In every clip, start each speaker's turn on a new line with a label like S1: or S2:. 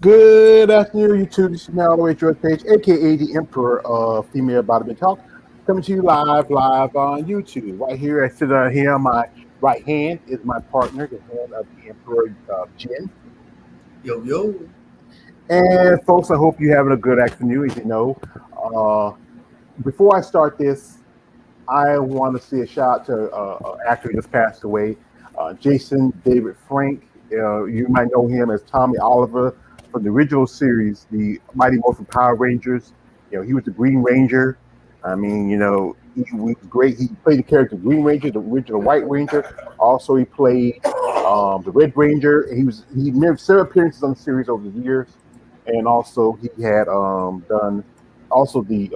S1: Good afternoon, YouTube. This is Mel Away George Page, aka the Emperor of Female Bottom Talk, coming to you live on YouTube. Right here, I sit here on my right hand is my partner, the hand of the Emperor Jen.
S2: Yo, yo.
S1: And folks, I hope you're having a good afternoon. As you know, uh, before I start this, I want to say a shout out to actor who just passed away, Jason David Frank. You might know him as Tommy Oliver from the original series, the Mighty Morphin Power Rangers. He was the Green Ranger. I mean, he was great. He played the character Green Ranger, the original White Ranger. Also, he played the Red Ranger. He made several appearances on the series over the years, and also he had done also the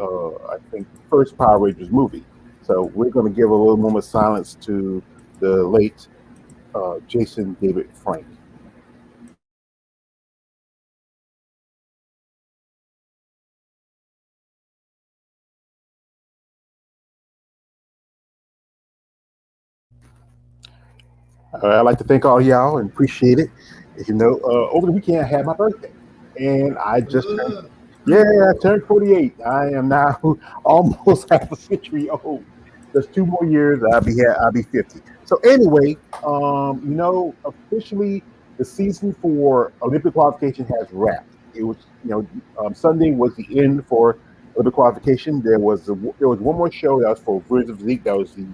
S1: I think the first Power Rangers movie. So we're going to give a little moment of silence to the late Jason David Frank. I'd like to thank all y'all and appreciate it. Over the weekend I had my birthday, and I just turned,
S2: Uh,
S1: yeah, I turned 48. I am now almost half a century old. Just 2 more years, I'll be 50. So anyway, officially the season for Olympic qualification has wrapped. It was, Sunday was the end for Olympic qualification. There was one more show that was for Birds of Physique. That was the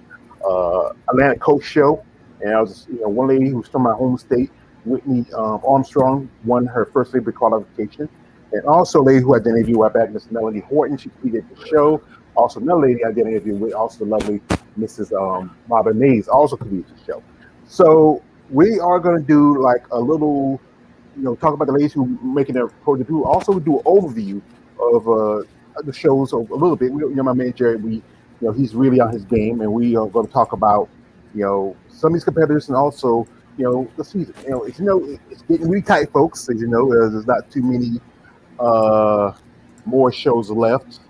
S1: Atlantic Coast show, and I was, one lady who's from my home state, Whitney Armstrong, won her first Olympic qualification. And also a lady who I did an interview with back, Miss Melanie Horton, she competed at the show. Also another lady I did an interview with, also the lovely Mrs. Marvin Mays, also competed at the show. So we are going to do like a little, talk about the ladies who making their pro debut. Also, we do an overview of the shows a little bit. My man Jerry, he's really on his game, and we are going to talk about, some of these competitors and also, the season. It's getting really tight, folks. As you know, there's not too many uh, more shows left,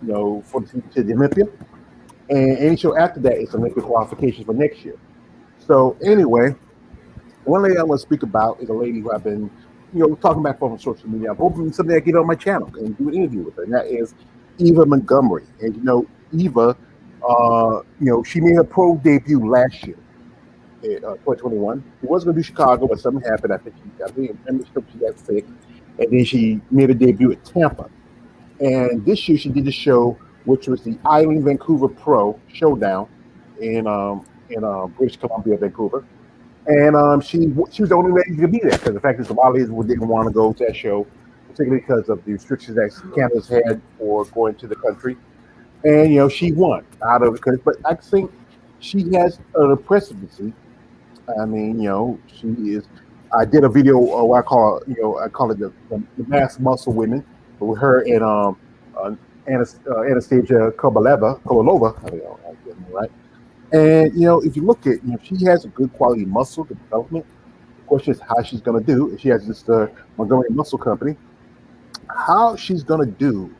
S1: for the season to the Olympia. And any show after that is Olympic qualifications for next year. So anyway, one lady I want to speak about is a lady who I've been, talking about on social media. I'm hoping someday I get on my channel and do an interview with her, and that is Eva Montgomery. And Eva, she made her pro debut last year, 2021. She was going to do Chicago, but something happened. I think she got sick, and then she made a debut at Tampa. And this year she did a show, which was the Island Vancouver Pro Showdown in British Columbia, Vancouver. And she was the only lady to be there because the fact is a lot of ladies didn't want to go to that show, particularly because of the restrictions that Canada's had for going to the country. And she won out of the country, but I think she has an impressiveness. I mean, she is. I did a video, what I call it the mass muscle women, with her and uh, Anastasia Kovalova. I get it right. And if you look at, she has a good quality muscle development. The question is how she's going to do. If she has this Montgomery Muscle Company, how she's going to do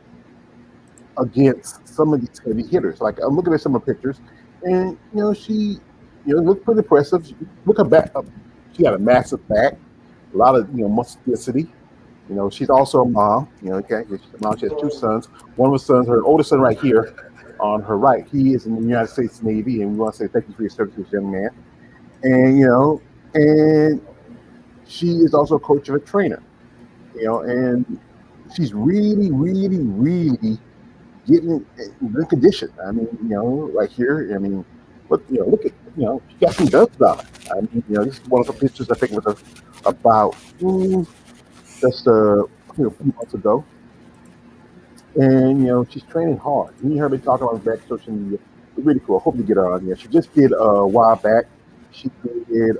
S1: against some of these heavy hitters. Like I'm looking at some of the pictures, and she, looks pretty impressive. Look her back. She got a massive back, a lot of muscularity. She's also a mom. Okay, she's a mom. She has two sons. One of her sons, her oldest son, right here on her right. He is in the United States Navy, and we want to say thank you for your service, young man. And and she is also a coach of a trainer. And she's really, really, really getting in good condition. I mean, right here. I mean, look at she got some guns on it. I mean, this is one of the pictures I think was about just a few months ago, and she's training hard. You heard me talking about back social media. It's really cool. I hope you get her on here. She just did a while back. She did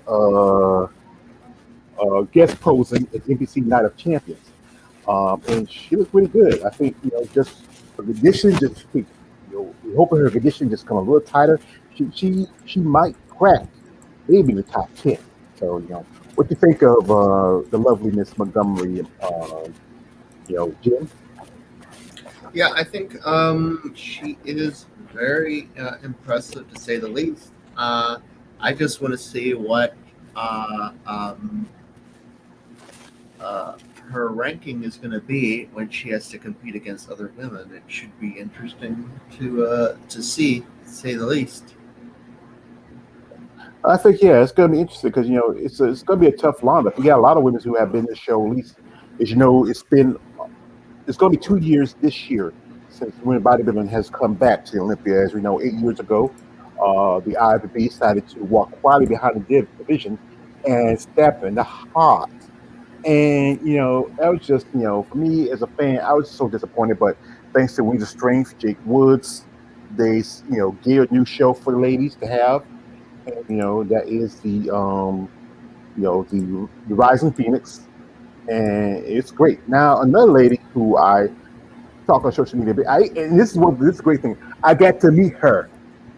S1: guest posing at NBC Night of Champions, and she was pretty good. I think just her condition just we're hoping her condition just come a little tighter. She might crack maybe the top 10. So what do you think of the lovely Miss Montgomery? Jim.
S2: yeah, I think she is very impressive to say the least. I just want to see what uh, um, uh, her ranking is going to be when she has to compete against other women. It should be interesting to see, to say the least.
S1: I think yeah, it's going to be interesting because it's going to be a tough lineup. We got a lot of women who have been in the show. At least, as you know, it's going to be 2 years this year since women bodybuilding has come back to the Olympia. As we know, 8 years ago, the IFBB decided to walk quietly behind the division and step in the heart. And that was just for me as a fan, I was so disappointed. But thanks to Wings of Strength, Jake Woods, they gave a new show for the ladies to have. And, that is the Rising Phoenix, and it's great. Now another lady who I talk on social media, and this is a great thing. I got to meet her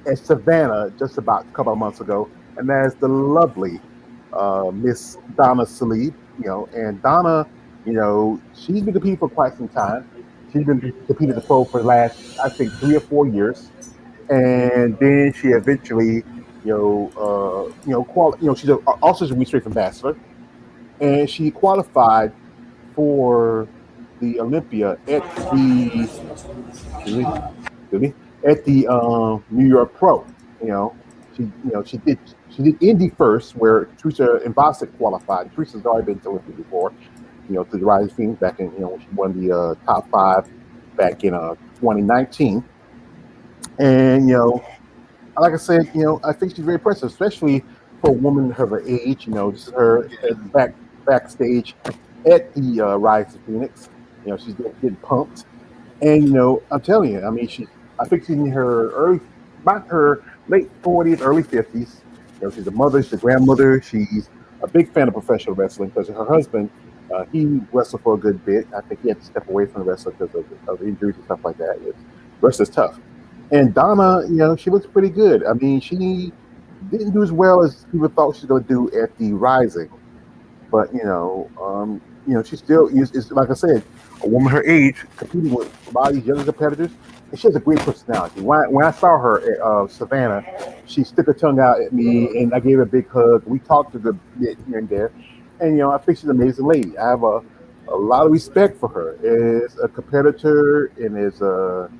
S1: at Savannah just about a couple of months ago, and that's the lovely Miss Donna Salib. And Donna, she's been competing for quite some time. She's been competing at the pro for the last, I think, 3 or 4 years, and then she eventually, she's also a research ambassador, and she qualified for the Olympia at the excuse me, at the New York Pro. You know, she did Indy first, where Teresa Mbasic qualified. Teresa's already been to Olympia before. To the Rising Phoenix back in when she won the top five back in 2019. And like I said, I think she's very impressive, especially for a woman of her age. This is her
S2: Yeah.
S1: backstage at the Rising Phoenix. She's getting pumped. And I'm telling you, I mean, I think she's in her about her late 40s, early 50s. She's a mother, she's a grandmother. She's a big fan of professional wrestling because her husband, he wrestled for a good bit. I think he had to step away from the wrestling because of injuries and stuff like that. Wrestling's tough. And Donna, she looks pretty good. I mean, she didn't do as well as people thought she was going to do at the Rising, but she still is like I said, a woman her age competing with a lot of these younger competitors, and she has a great personality. When I saw her at Savannah, she stuck her tongue out at me, and I gave her a big hug. We talked a good bit here and there, and I think she's an amazing lady. I have a lot of respect for her as a competitor and as an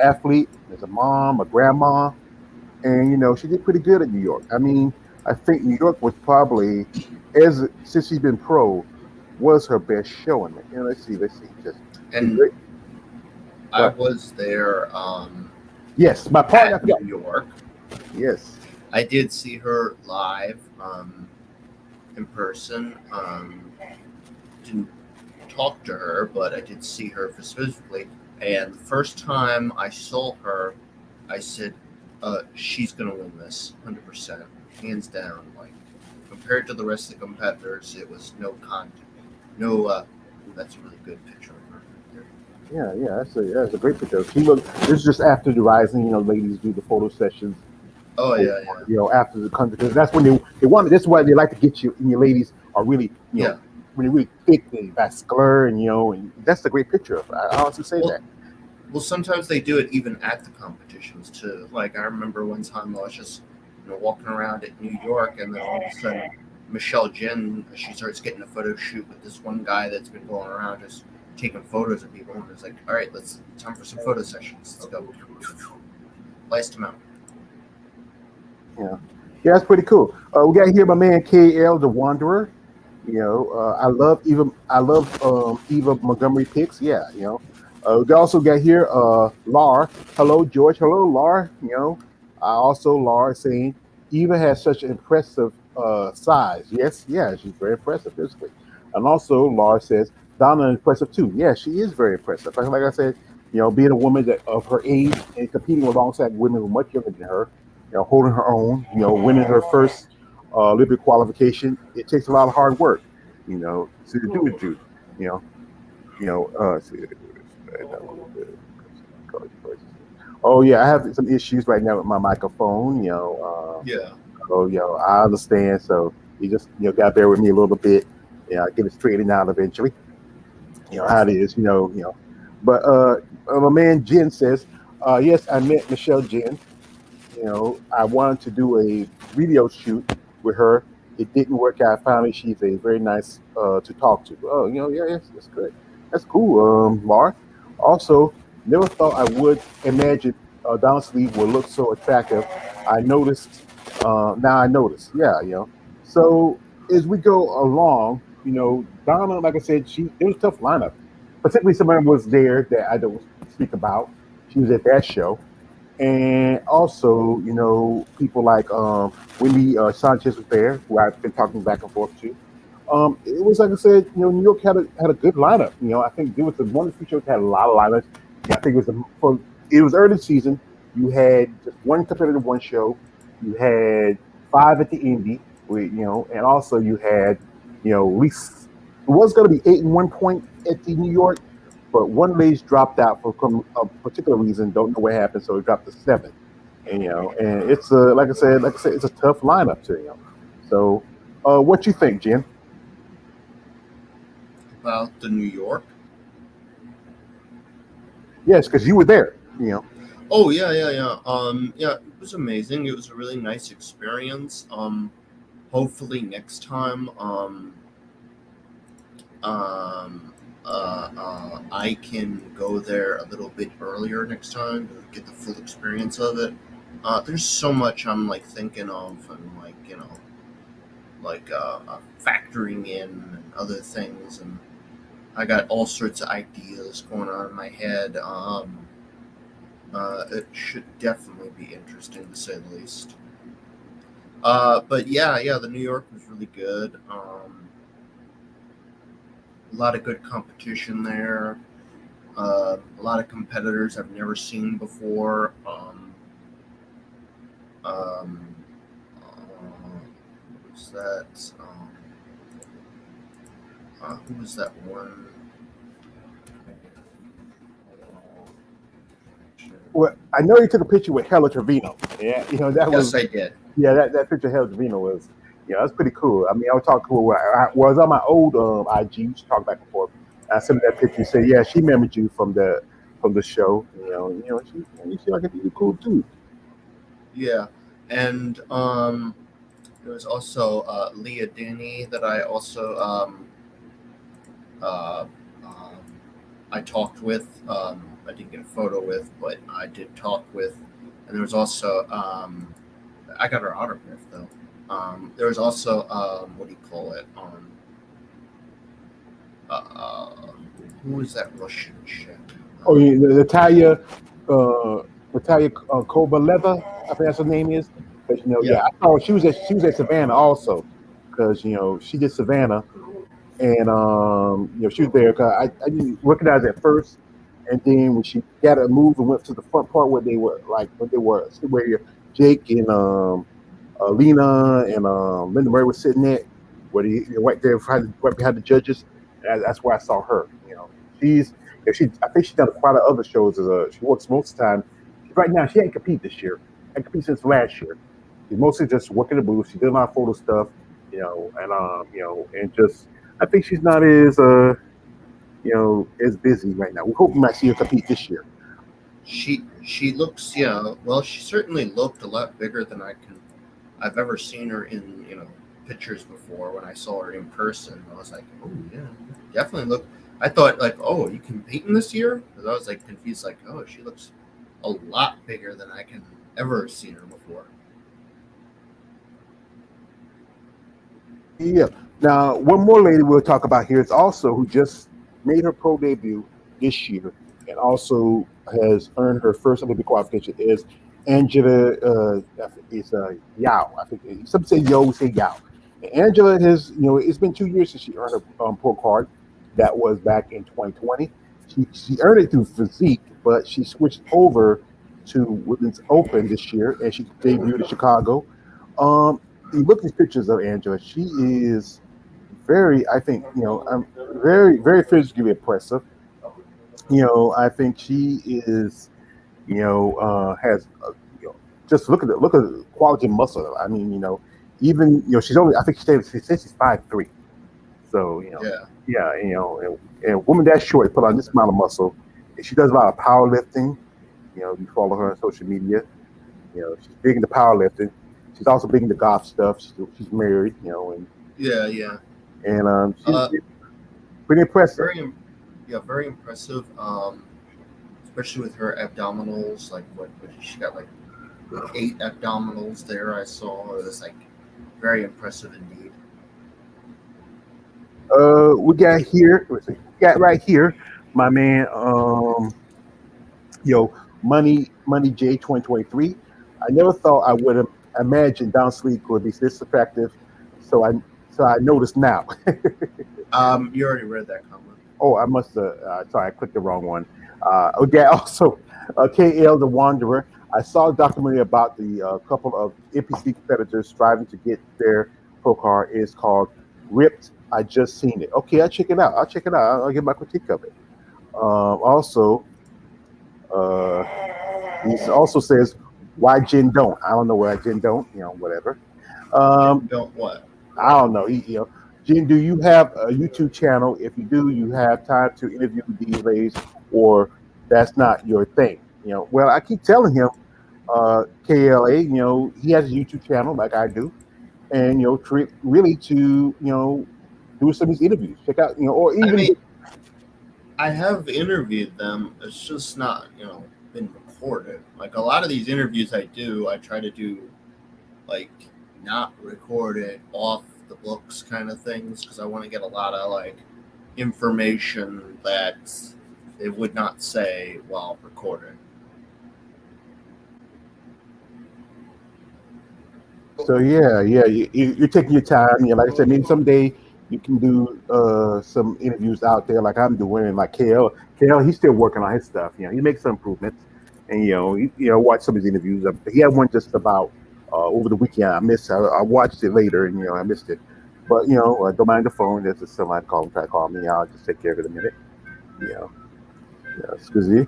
S1: athlete, as a mom, a grandma, and she did pretty good at New York. I mean, I think New York was probably as since she's been pro was her best showing. Let's see, just
S2: And I
S1: but
S2: was there
S1: yes, my partner. I
S2: at
S1: forgot.
S2: New York.
S1: Yes,
S2: I did see her live in person. Didn't talk to her, but I did see her physically. And the first time I saw her, I said, "She's gonna win this, 100%, hands down." Like compared to the rest of the competitors, it was no contact. No, that's a really good picture of her right
S1: yeah. That's a great picture. She looked. This is just after the Rising. Ladies do the photo sessions.
S2: Oh
S1: For,
S2: yeah, yeah,
S1: after the country, because that's when they want. That's why they like to get you. And your ladies are really
S2: yeah.
S1: when they're really thick, they vascular, and that's a great picture of her. I honestly say
S2: Well,
S1: that.
S2: well, sometimes they do it even at the competitions too. Like I remember one time I was just walking around at New York, and then all of a sudden Michelle Jen, she starts getting a photo shoot with this one guy that's been going around just taking photos of people, and it's like, all right, let's time for some photo sessions. Let's go. Last them out.
S1: Yeah, yeah, that's pretty cool. We got here my man KL the Wanderer. I love Eva Montgomery picks. Yeah, we also got here Lar. Hello George. Hello Lar. I also Lar saying Eva has such an impressive size. Yes, yeah, she's very impressive physically. And also Lar says Donna is impressive too. Yeah, she is very impressive. Like I said, being a woman of her age and competing alongside women who are much younger than her, holding her own, winning her first Olympic qualification, it takes a lot of hard work, to do it, dude. You know, let's see. Oh yeah, I have some issues right now with my microphone.
S2: Yeah.
S1: I understand. So you just gotta bear with me a little bit. Yeah, I get it straightened out eventually. How it is. But my man Jen says, yes, I met Michelle Jen. I wanted to do a video shoot with her it didn't work out. Finally, she's a very nice to talk to. Oh, yeah, that's good. That's cool, Mark. Also, never thought I would imagine Don Sleeve would look so attractive. I noticed. Now I notice. Yeah, So as we go along, Donna, like I said, it was a tough lineup. Particularly, someone was there that I don't speak about. She was at that show, and also, people like Wendy Sanchez was there, who I've been talking back and forth to. It was like I said, New York had a good lineup. I think there was one of the few shows that had a lot of lineups. Yeah, I think it was early season. You had just one competitive one show. You had five at the Indy, and also you had, at least it was going to be 8 and 1 point at the New York, but one race dropped out for a particular reason. Don't know what happened, so it dropped to seven. And it's like I said, it's a tough lineup to So, what you think, Jen?
S2: About the New York.
S1: Yes, because you were there.
S2: Oh yeah, it was amazing. It was a really nice experience. Hopefully next time, I can go there a little bit earlier next time to get the full experience of it. There's so much I'm like thinking of and like factoring in and other things, and I got all sorts of ideas going on in my head. It should definitely be interesting to say the least. But yeah, the New York was really good. A lot of good competition there. A lot of competitors I've never seen before. Um, who was that? Who was that one?
S1: Well, I know you took a picture with Hella Trevino. Yeah, that
S2: Yes,
S1: was
S2: I did.
S1: yeah, that picture of Hella Trevino was that's pretty cool. I mean, I was talking to her was on my old IG. We used to talk back and forth. I sent her that picture and said, yeah, she remembered you from the show. She like you cool too.
S2: Yeah, and there was also Leah Denny that I also uh, um, I talked with. I didn't get a photo with, but I did talk with. And there was also I got her autograph though. There was also what do you call it? Uh, who was that Russian chick?
S1: Oh,
S2: Um,
S1: Natalia, Kovaleva, I think that's her name is. But yeah,
S2: yeah,
S1: I thought she was at Savannah also, because she did Savannah, and she was there. Cause I didn't recognize it at first, and then when she got to move and went to the front part where Jake and Lena and Linda Murray was sitting at, where right there right behind the judges. That's where I saw her. She's I think she's done quite a lot of other shows she works most of the time. Right now she ain't compete this year. Ain't compete since last year. She's mostly just working the booth. She did a lot of photo stuff, and just I think she's not as busy right now. We hope we might see her compete this year.
S2: she looks well. She certainly looked a lot bigger than I've ever seen her in pictures before. When I saw her in person, I was like, oh yeah, definitely look. I thought like, oh, are you competing this year? Because I was like confused, like, oh, she looks a lot bigger than I can ever have seen her before.
S1: Yeah. Now, one more lady we'll talk about here is also who just made her pro debut this year and also has earned her first Olympic qualification is Angela. Is Yao. I think some say Yo, we say Yao. And Angela has, it's been 2 years since she earned her pro card. That was back in 2020. She earned it through physique, but she switched over to Women's Open this year, and she debuted in Chicago. Um, you look at these pictures of Angela, she is very, I think, very, very physically impressive. I think she is, has, just look at the quality of muscle. I mean, even, she's only, I think she says she's 5'3". So,
S2: Yeah,
S1: yeah, and a woman that short put on this amount of muscle, and she does a lot of powerlifting. You follow her on social media. She's big into powerlifting. She's also big into golf stuff. She's married, and
S2: Yeah, yeah.
S1: she's
S2: Uh,
S1: pretty impressive.
S2: yeah, very impressive. Especially with her abdominals. Like what she got like 8 abdominals there. I saw it was like very impressive indeed.
S1: We got here. We got right here, my man. Money J 2023. I never thought I would have imagined Don Sleek would be this effective. So I noticed now.
S2: You already read that comment.
S1: Oh, I must have. Sorry, I clicked the wrong one. Okay, also, KL the Wanderer. I saw a documentary about the couple of NPC competitors striving to get their pro card. It's called Ripped. I just seen it. Okay, I'll check it out. I'll give my critique of it. Also, uh, he also says, "Why Jin don't?" I don't know why Jin don't. Whatever. Um,
S2: Don't what?
S1: I don't know. Jen, do you have a YouTube channel? If you do, you have time to interview these ladies, or that's not your thing. Well, I keep telling him, KLA, he has a YouTube channel like I do, and really to do some of these interviews. Check out, or
S2: I
S1: even
S2: mean, I have interviewed them. It's just not been recorded. Like a lot of these interviews I do, I try to do like not recorded off the books kind of things because I want to get a lot of like information that they would not say while recorded.
S1: so yeah, you're taking your time. Like I said, maybe someday you can do some interviews out there like I'm doing, and like KL, he's still working on his stuff. He makes some improvements, and watch some of his interviews. He had one just about over the weekend. I missed. I watched it later, and I missed it. But don't mind the phone. There's just somebody calling, try to call me. I'll just take care of it in a minute. You know, excuse me.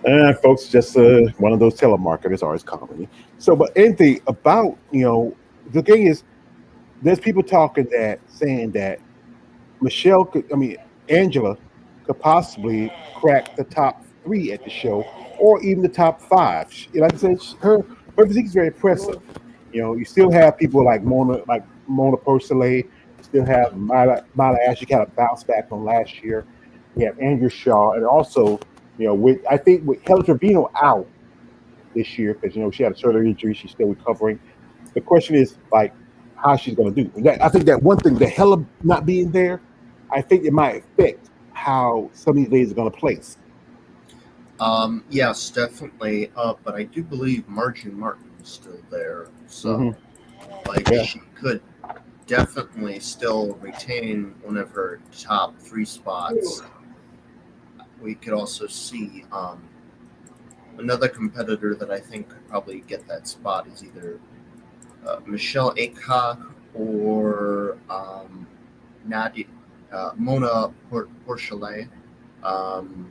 S1: And folks, just one of those telemarketers always calling me. So, but anything about the thing is, there's people talking that saying that Angela could possibly crack the top three at the show, or even the top five. Like I said, her physique is very impressive. You still have people like Mona Porcelay. You still have Mila Ash. She kind of bounced back from last year. You have Andrew Shaw, and also I think with Helen Trevino out this year because she had a shoulder injury. She's still recovering. The question is like how she's going to do. I think that one thing, the Hella not being there, I think it might affect how some of these ladies are going to place.
S2: Yes, definitely. But I do believe Margie Martin is still there, so
S1: Yeah.
S2: she could definitely still retain one of her top 3 spots. We could also see another competitor that I think could probably get that spot is either Michelle Aycock or Nadia Mona Porchelet. Um,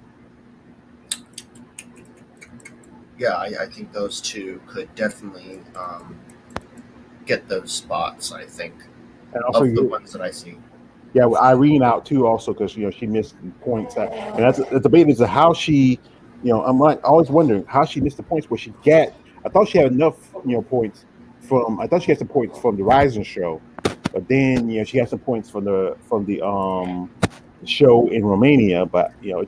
S2: yeah, I think those two could definitely get those spots. I think
S1: And also,
S2: of the ones that I see.
S1: yeah, with Irene out too, also because she missed points, and that's the debate is how she, I'm like always wondering how she missed the points where she got. I thought she had enough, points from. I thought she had some points from the Rising show, but then she had some points from the show in Romania. But I don't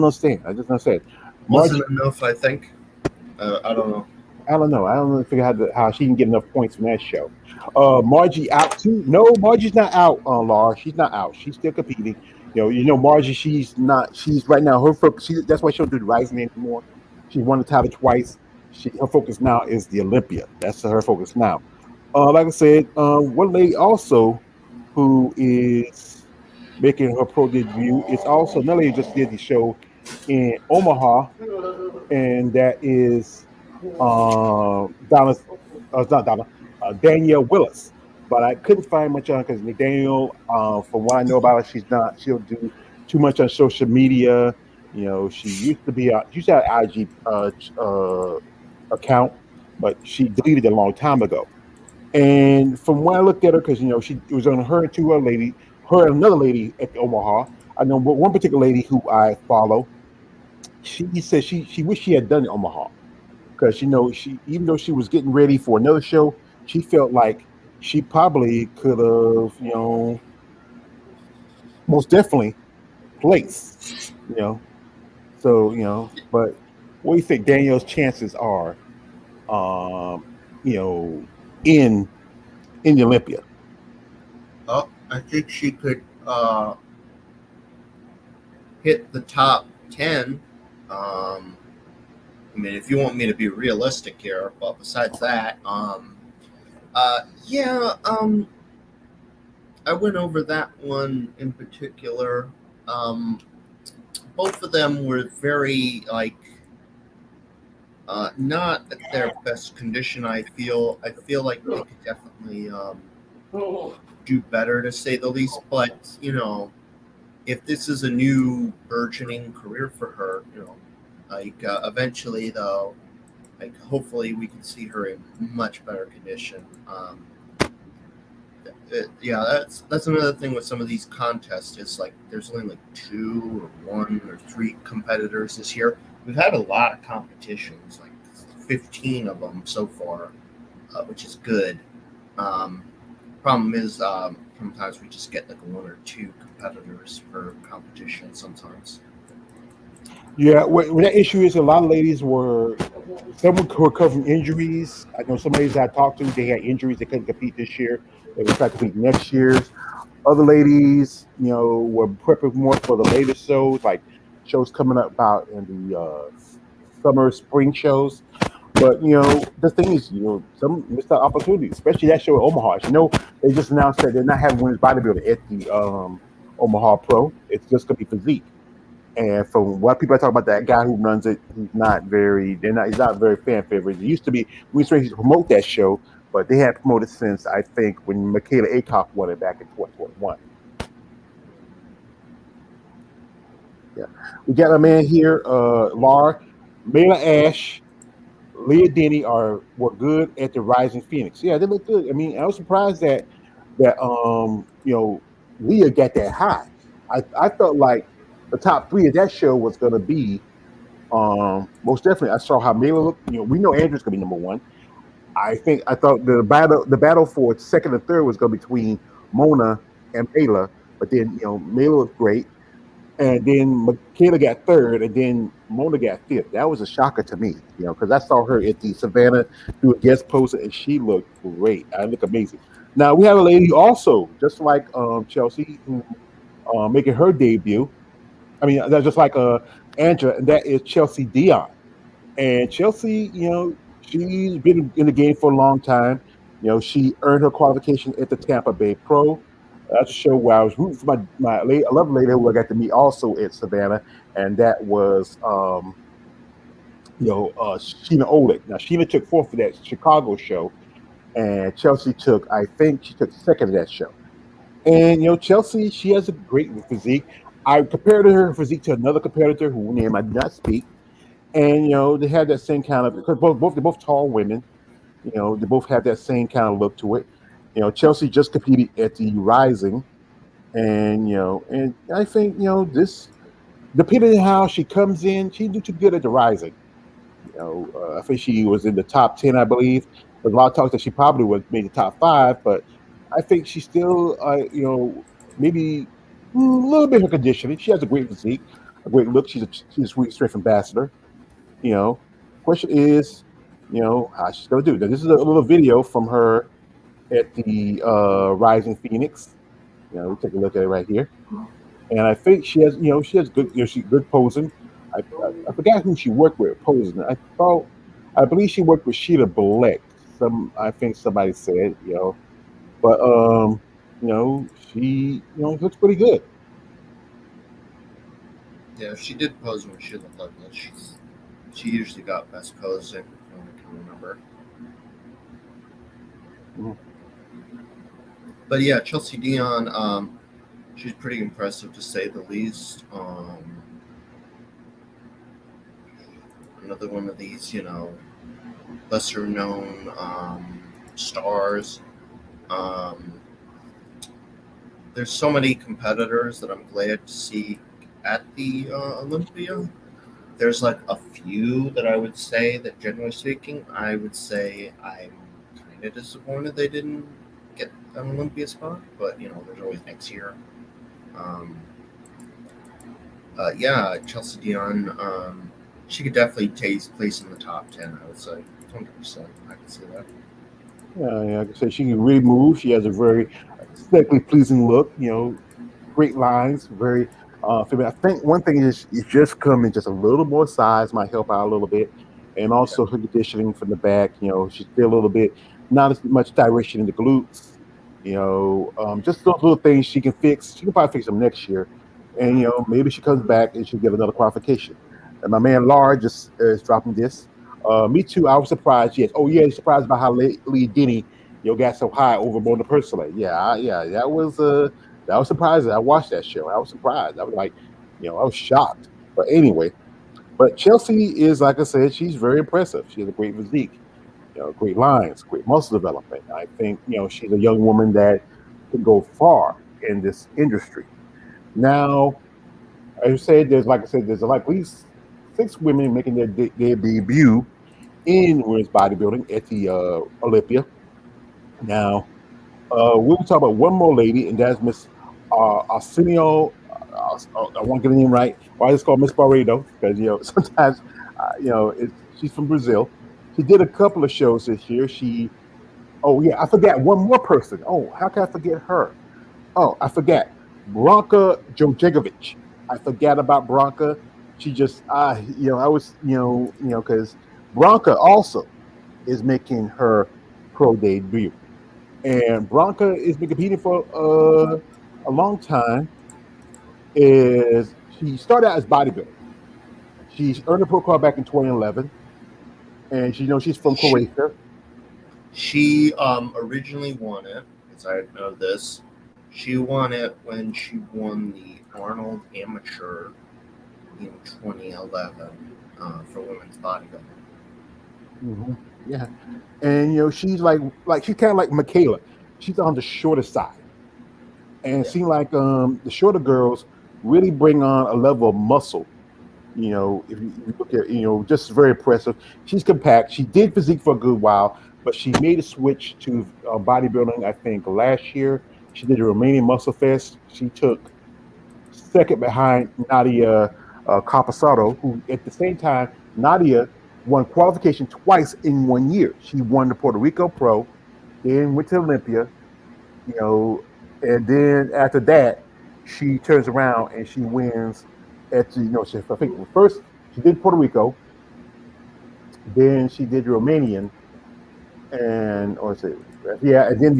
S1: understand. I just don't understand.
S2: Wasn't enough, I think. I don't know.
S1: I don't know. I don't really figure out how she can get enough points from that show. Margie out too? No, Margie's not out. Laura, she's not out. She's still competing. Margie. She's not. She's right now. Her focus. That's why she don't do the Rising anymore. She won the title twice. Her focus now is the Olympia. That's her focus now. Like I said, one lady also who is making her pro debut is also another lady who just did the show in Omaha, and that is Donna, it's not Donna, Danielle Willis. But I couldn't find much on because Danielle, from what I know about her, she'll do too much on social media. She used to be, she used to have an IG account, but she deleted it a long time ago. And from when I looked at her, because she it was on her and two other lady, her and another lady at the Omaha. I know one particular lady who I follow. She said she wished she had done it Omaha because she even though she was getting ready for another show, she felt like she probably could have most definitely placed. You know, so but what do you think Danielle's chances are? Um, you know, in the Olympia.
S2: Oh, I think she could hit the top 10. I mean, if you want me to be realistic here, but besides that, yeah, I went over that one in particular. Um, both of them were very not at their best condition. I feel like they could definitely do better, to say the least. But if this is a new burgeoning career for her, eventually though, hopefully we can see her in much better condition. Yeah, that's another thing with some of these contests. Is like there's only like two or one or three competitors this year. We've had a lot of competitions, like 15 of them so far, which is good. Um, Problem is, sometimes we just get like one or two competitors per competition. Sometimes.
S1: Yeah, what that issue is, a lot of ladies were some were covering injuries. I know some ladies I talked to, they had injuries, they couldn't compete this year. They were trying to compete next year's. Other ladies, were prepping more for the later shows, like shows coming up about in the summer, spring shows. But the thing is, some missed out opportunities, especially that show at Omaha. They just announced that they're not having women's bodybuilding at the Omaha Pro. It's just gonna be physique. And from what people are talking about, that guy who runs it, he's not very fan favorite. It used to be we used to promote that show, but they had promoted since I think when Michaela Acock won it back in 2021. Yeah, we got a man here, Laura, Mela Ash, Leah Denny were good at the Rising Phoenix. Yeah, they look good. I mean, I was surprised that Leah got that high. I felt like the top three of that show was gonna be most definitely. I saw how Mela looked. We know Andrew's gonna be number one. I thought the battle for second and third was gonna be between Mona and Mela, but then Mela looked great. And then Michaela got third, and then Mona got fifth. That was a shocker to me, because I saw her at the Savannah do a guest post, and she looked great. I look amazing. Now we have a lady also, just like Chelsea, who making her debut. I mean, that's just like Andra, and that is Chelsea Dion. And Chelsea, she's been in the game for a long time. She earned her qualification at the Tampa Bay Pro. That's a show where I was rooting for a lovely lady who I got to meet also at Savannah, and that was Sheena Olick. Now Sheena took fourth for that Chicago show, and Chelsea took, I think she took second of that show. And Chelsea, she has a great physique. I compared her physique to another competitor who name I did not speak, and they had that same kind of, because they're both tall women. They both have that same kind of look to it. Chelsea just competed at the Rising, and I think this, depending on how she comes in, she do too good at the Rising. I think she was in the top 10, I believe. There's a lot of talk that she probably would make the top five, but I think she's still, maybe a little bit of her conditioning. She has a great physique, a great look. She's a sweet strength ambassador. You know, Question is, how she's gonna do. Now, this is a little video from her at the Rising Phoenix. We take a look at it right here, and I think she has good, she good posing. I forgot who she worked with posing. I believe she worked with Sheila Black. I think somebody said, but she looks pretty good.
S2: Yeah, she did pose when she looked like this. She usually got best posing. remember.
S1: Mhm.
S2: But yeah, Chelsea Dion, she's pretty impressive to say the least. Another one of these, lesser known stars. Um, there's so many competitors that I'm glad to see at the Olympia. There's like a few that I would say that, generally speaking, I would say I'm kind of disappointed they didn't get an Olympia spot, but there's always next year. Um, yeah, Chelsea Dion, she could definitely take place in the top 10, I would say. 100%. I can see that.
S1: Yeah, like I said, she can really move. She has a very aesthetically pleasing look. Great lines, very feminine. I think one thing is just coming just a little more size might help out a little bit, and
S2: Yeah.
S1: also her conditioning from the back. She's still a little bit not as much direction in the glutes. Just those little things she can fix. She can probably fix them next year, and maybe she comes back and she'll get another qualification. And my man Lar just is dropping this. Me too. I was surprised. Yes. Oh yeah, surprised by how Lee Denny got so high over Mona Personally. Yeah. That was surprising. I watched that show. I was surprised. I was like, I was shocked. But anyway, but Chelsea is, like I said, she's very impressive. She has a great physique, great lines, great muscle development. I think, she's a young woman that can go far in this industry. Now, as I said, there's like at least 6 women making their debut in women's bodybuilding at the Olympia. Now, we'll talk about one more lady, and that's Miss Arsenio. I won't get the name right. Why is called Miss Barredo? Because sometimes she's from Brazil. She did a couple of shows this year. Oh yeah, I forgot one more person. Oh, how can I forget her? Oh, I forgot Branka Jojegovic. I forgot about Branka. She just, I was, because Branka also is making her pro debut. And Bronca has been competing for a long time. Is She started out as bodybuilder. She earned a pro card back in 2011, and she's from
S2: She,
S1: Croatia.
S2: she originally won it, because I know this. She won it when she won the Arnold Amateur in 2011 for women's bodybuilding.
S1: Hmm. Yeah, and she's like she's kind of like Michaela. She's on the shorter side, and it
S2: Yeah.
S1: seems like the shorter girls really bring on a level of muscle. If you look at, just very impressive. She's compact. She did physique for a good while, but she made a switch to bodybuilding, I think, last year. She did the Romanian Muscle Fest. She took second behind Nadia Capasato, who at the same time, Nadia won qualification twice in 1 year. She won the Puerto Rico Pro, then went to Olympia, you know, and then after that, she turns around and she wins I think first she did Puerto Rico, then she did Romanian, and or say yeah, and then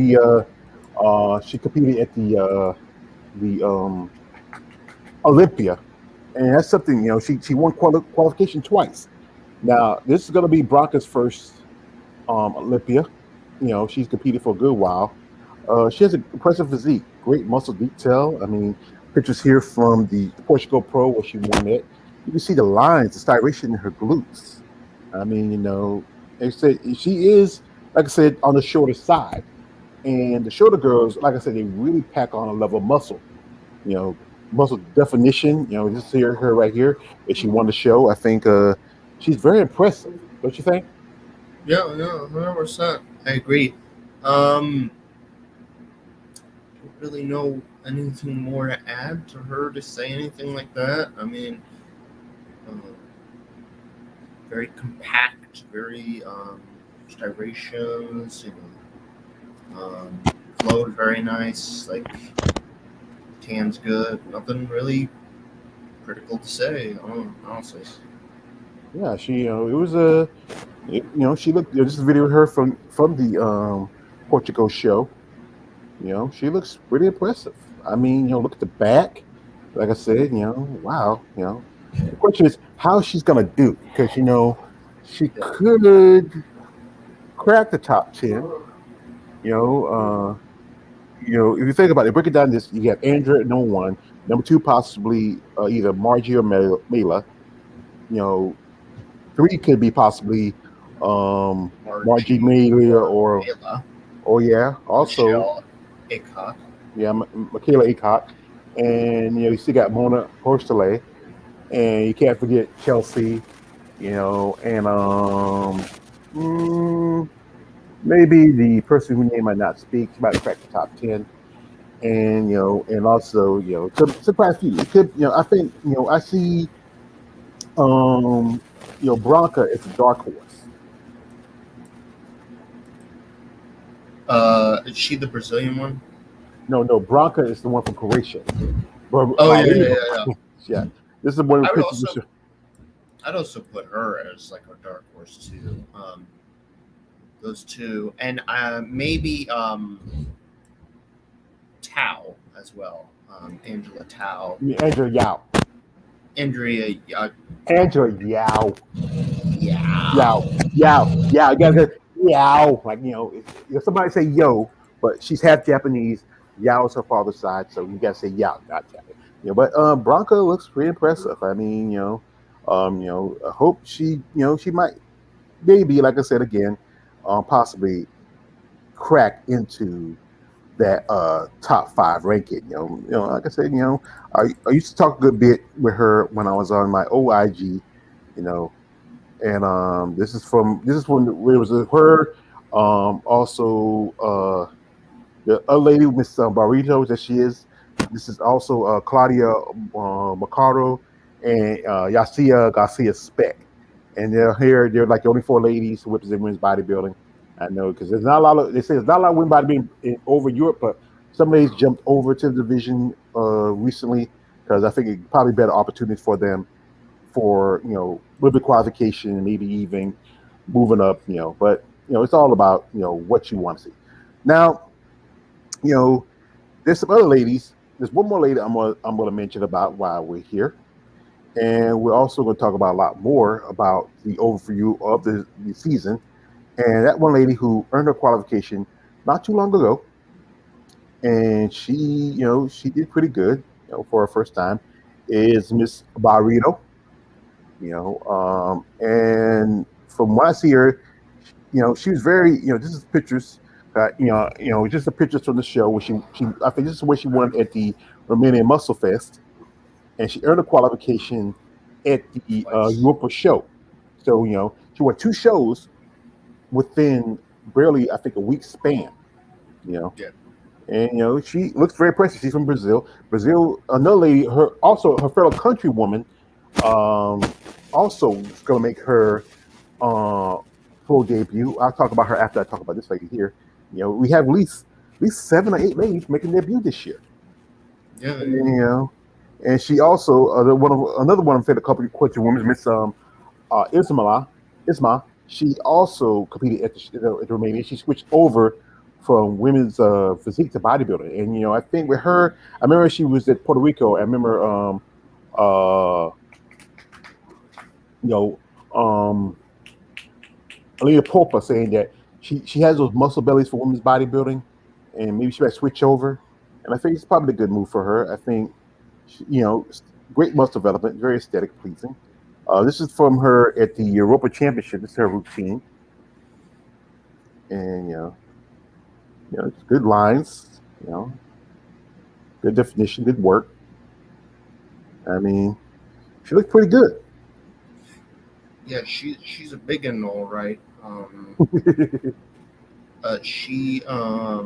S1: she competed at the Olympia, and that's something she won qualification twice. Now this is going to be Bronca's first Olympia. She's competed for a good while. She has an impressive physique, great muscle detail. I mean, pictures here from the Portugal Pro where she won it. You can see the lines, the styration in her glutes. I mean, they said she is, like I said, on the shorter side. And the shorter girls, like I said, they really pack on a level of muscle. You know, Muscle definition. Just see her right here. If she won the show, I think she's very impressive. Don't you think?
S2: Yeah, no, 100%. I agree. Um, don't really know anything more to add to her to say anything like that. I mean, uh, very compact, very striations, flowed very nice, like tan's good. Nothing really critical to say, honestly.
S1: Yeah, it was she looked. This is a video of her from the Portugal show. She looks pretty impressive. I mean, look at the back. Like I said, wow. The question is how she's gonna do because she
S2: Yeah.
S1: could. crack the top 10. You know, if you think about it, break it down. This you have Andrea at number one, number two possibly either Margie or Mela. You know, three could be possibly Margie
S2: Margie
S1: Mela
S2: or
S1: or
S2: Mela,
S1: yeah, also
S2: Michelle Ickott.
S1: yeah, Michaela Acott, and you still got Mona Horstele, and you can't forget Chelsea. And mm, maybe the person whose name I not speak, she might crack the top 10. And and also surprise few. It could I think I see um Bronca is a dark horse.
S2: Is she the Brazilian one?
S1: No, Bronca is the one from Croatia. But
S2: Oh yeah, yeah, yeah, yeah.
S1: yeah, this is one of
S2: I
S1: the
S2: would
S1: pictures.
S2: also, I'd also put her as like a dark horse too. Those two, and maybe Tao as well. Angela Tao,
S1: Andrew Yao.
S2: Andrea.
S1: Andrew Yao.
S2: Yeah.
S1: Yao. Yao. Yao. You gotta go Yao. Like somebody say yo, but she's half Japanese. Yao is her father's side, so you gotta say Yao, not Japanese. But Bronca looks pretty impressive. I mean, I hope she might maybe, like I said again, possibly crack into that top five ranking. Like I said, I used to talk a good bit with her when I was on my OIG, and this is when it was her, also the other lady, Miss Barrito, that she is. This is also Claudia Macaro and Yacia Garcia Speck. And they're here. They're like the only four ladies who represent women's bodybuilding. I know because there's not a lot of. They say there's not a lot of women bodybuilding over Europe, but some ladies jumped over to the division recently because I think it probably better opportunities for them for a little bit qualification and maybe even moving up. But it's all about what you want to see. Now there's some other ladies. There's one more lady I'm gonna mention about while we're here. And we're also going to talk about a lot more about the overview of the season. And that one lady who earned her qualification not too long ago, and she did pretty good, for her first time, is Miss Barrito. And from what I see her, she was very, this is pictures, just the pictures from the show where she I think this is where she won at the Romanian Muscle Fest, and she earned a qualification at the
S2: Twice.
S1: Europa show. So she won two shows within barely, I think, a week span. You know,
S2: Yeah.
S1: and she looks very impressive. She's from Brazil. Brazil, another lady, her fellow countrywoman, um, also is going to make her uh, full debut. I'll talk about her after I talk about this lady here. We have at least 7 or 8 ladies making their debut this year.
S2: Yeah.
S1: And she also another one of the couple of question women, Miss Isma. She also competed at the Romania. She switched over from women's physique to bodybuilding, and I think with her, I remember she was at Puerto Rico. I remember uh you know um Alina Popa saying that she has those muscle bellies for women's bodybuilding, and maybe she might switch over. And I think it's probably a good move for her. I think great muscle development, very aesthetic pleasing. This is from her at the Europa Championship. This is her routine, and it's good lines, good definition, good work. I mean, she looked pretty good.
S2: Yeah. She's a big one, all right. She uh,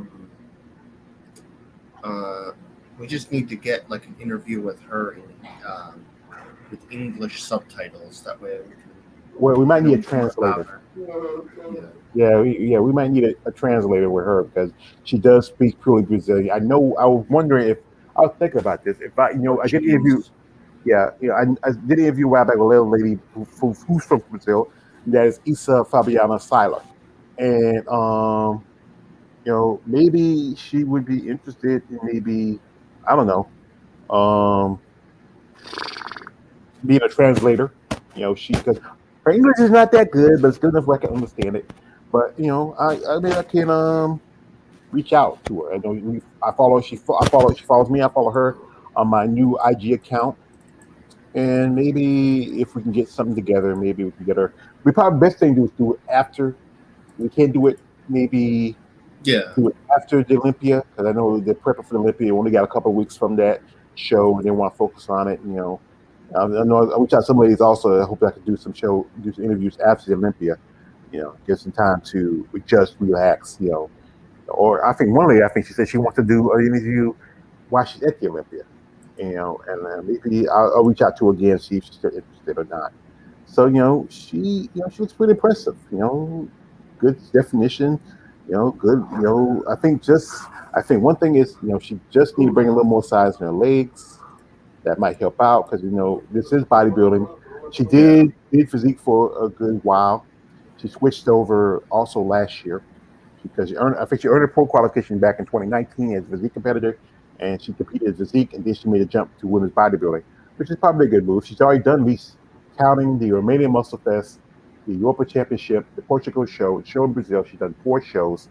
S2: we just need to get like an interview with her um, with English subtitles. That way we can
S1: Well, we might need a
S2: know more about
S1: translator.
S2: her. Yeah.
S1: We might need a translator with her because she does speak purely Brazilian. I know. I was wondering if I was thinking about this. If I did interview.
S2: Portuguese.
S1: Yeah, I did an interview a while back with a little lady who's from Brazil. That is Isa Fabiana Sila, and maybe she would be interested in maybe I don't know, being a translator. She because her English is not that good, but it's good enough where I can understand it. But I mean, I can reach out to her. I know I follow. I follow. She follows me. I follow her on my new IG account. And maybe if we can get something together, maybe we can get her. We probably best thing to do is do it after. We can't do it. Maybe
S2: Yeah,
S1: do it after the Olympia because I know they're prepping for the Olympia. We only got a couple of weeks from that show, and they want to focus on it. I know I reached out to some ladies also. I hope I could do some interviews after the Olympia. Get some time to adjust, relax. Or I think one lady, I think she said she wants to do an interview while she's at the Olympia. And maybe I'll reach out to her again, see if she's still interested or not. So she looks pretty impressive. Good definition. Good. I think one thing is she just need to bring a little more size in her legs. That might help out because this is bodybuilding. She
S2: yeah,
S1: did physique for a good while. She switched over also last year because I think she earned her pro qualification back in 2019 as a physique competitor, and she competed as physique, and then she made a jump to women's bodybuilding, which is probably a good move. She's already done these, counting the Romanian Muscle Fest, the Europa Championship, the Portugal show, the show in Brazil. She's done 4 shows.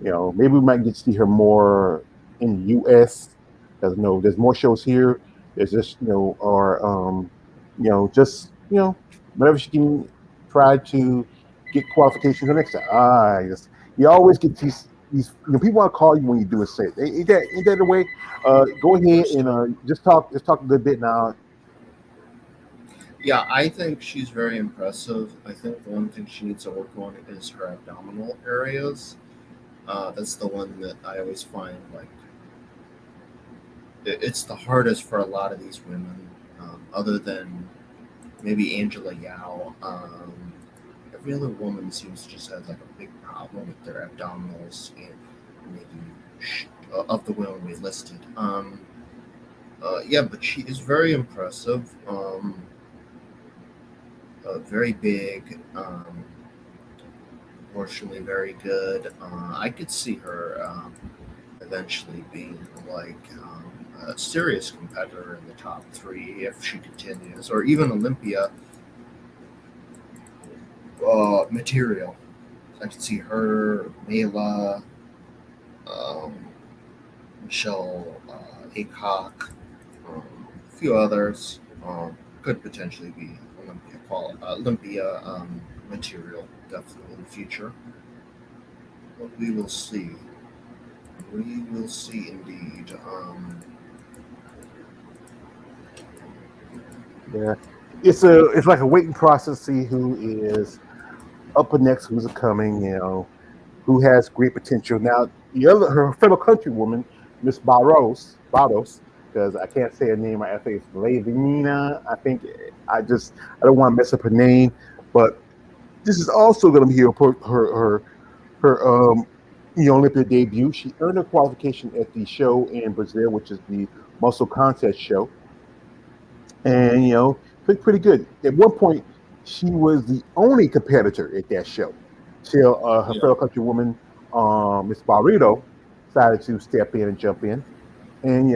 S1: Maybe we might get to see her more in the U.S. because there's more shows here. There's just or just whenever she can try to get qualifications the next time. You always get these people want to call you when you do a set. Ain't that the way? Go ahead and just talk a good bit now.
S2: yeah. I think she's very impressive. I think the one thing she needs to work on is her abdominal areas. That's the one that I always find like it's the hardest for a lot of these women, other than maybe Angela Yao. Every other woman seems to just have like a big problem with their abdominals, and maybe of the women we listed. Yeah, but she is very impressive. Very big. Fortunately, very good. I could see her eventually being like a serious competitor in the top three if she continues, or even Olympia material. I could see her, Mayla, um, Michelle Acock, a few others could potentially be Olympia material definitely in the future. But we will see. We will see indeed.
S1: Yeah, it's like a waiting process to see who is up and next, who's coming. Who has great potential. Now, her fellow countrywoman, Miss Barros, because I can't say her name. I think it's Lavina. I don't want to mess up her name, but this is also going to be her Olympia debut. She earned her qualification at the show in Brazil, which is the Muscle Contest show, and pretty good. At one point, she was the only competitor at that show till her
S2: Yeah,
S1: fellow countrywoman, Miss Barreto, decided to step in and jump in, and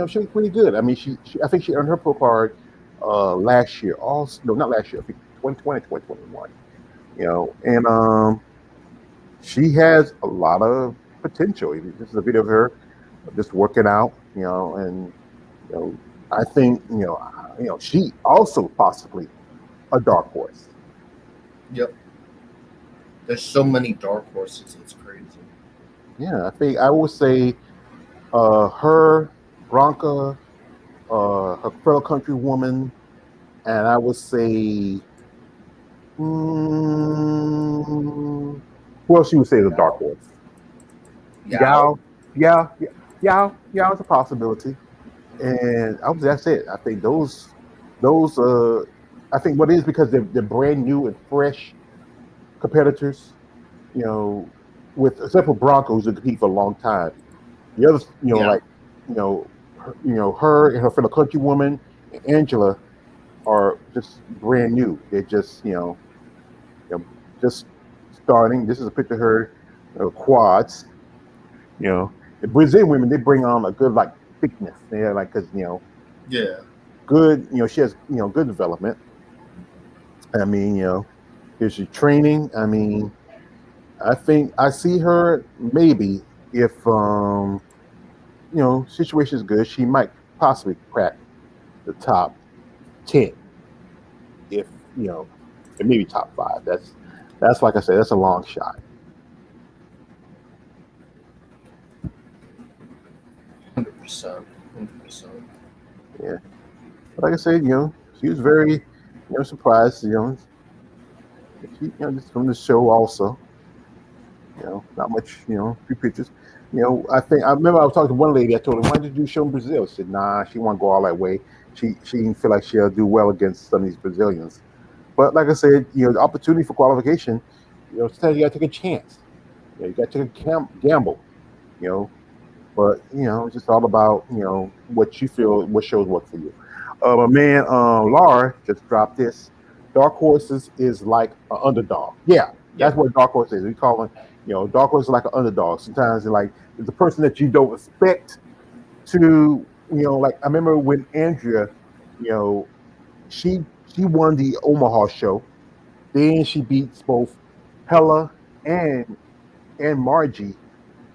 S1: she was pretty good. I mean, I think she earned her pro card last year. Also, no, not last year. I think 2020, 2021. And she has a lot of potential. This is a video of her just working out, and you know, I think she also possibly a dark horse.
S2: yep. There's so many dark horses. It's crazy.
S1: Yeah, I think I would say her, Bronca, her fellow country woman, and I would say mm, who else you would say is a dark horse?
S2: Yao.
S1: Yao, Yao is a possibility, and that's it. I think those I think what it is because they're brand new and fresh competitors. You know, with except for Broncos who compete for a long time. The others,
S2: Yeah.
S1: like her and her fellow countrywoman Angela are just brand new. They're just just starting. This is a picture of her quads. You know, the Brazilian women they bring on a good like thickness. They're like because
S2: Yeah.
S1: good. She has good development. I mean, here's your training. I mean, I think I see her maybe if situation is good, she might possibly crack the top 10 if you know, and maybe top 5. That's like I said, that's a long shot.
S2: 100%. 100%.
S1: Yeah, but like I said, she was very surprised. She just from the show also. Not much. Few pictures. I remember I was talking to one lady. I told her, "Why did you do a show in Brazil?" She said, "Nah, she want to go all that way. She didn't feel like she'll do well against some of these Brazilians." But like I said, the opportunity for qualification, sometimes you got to take a chance. You got to take a gamble. You know, but it's just all about what you feel, what shows work for you. My man, Laura just dropped this. Dark horses is like an underdog. Yeah,
S2: Yep.
S1: that's what dark horse is. We call it, dark horse is like an underdog. Sometimes it's a person that you don't expect to. Like I remember when Andrea, you know, she she won the Omaha show. Then she beats both Hella and Margie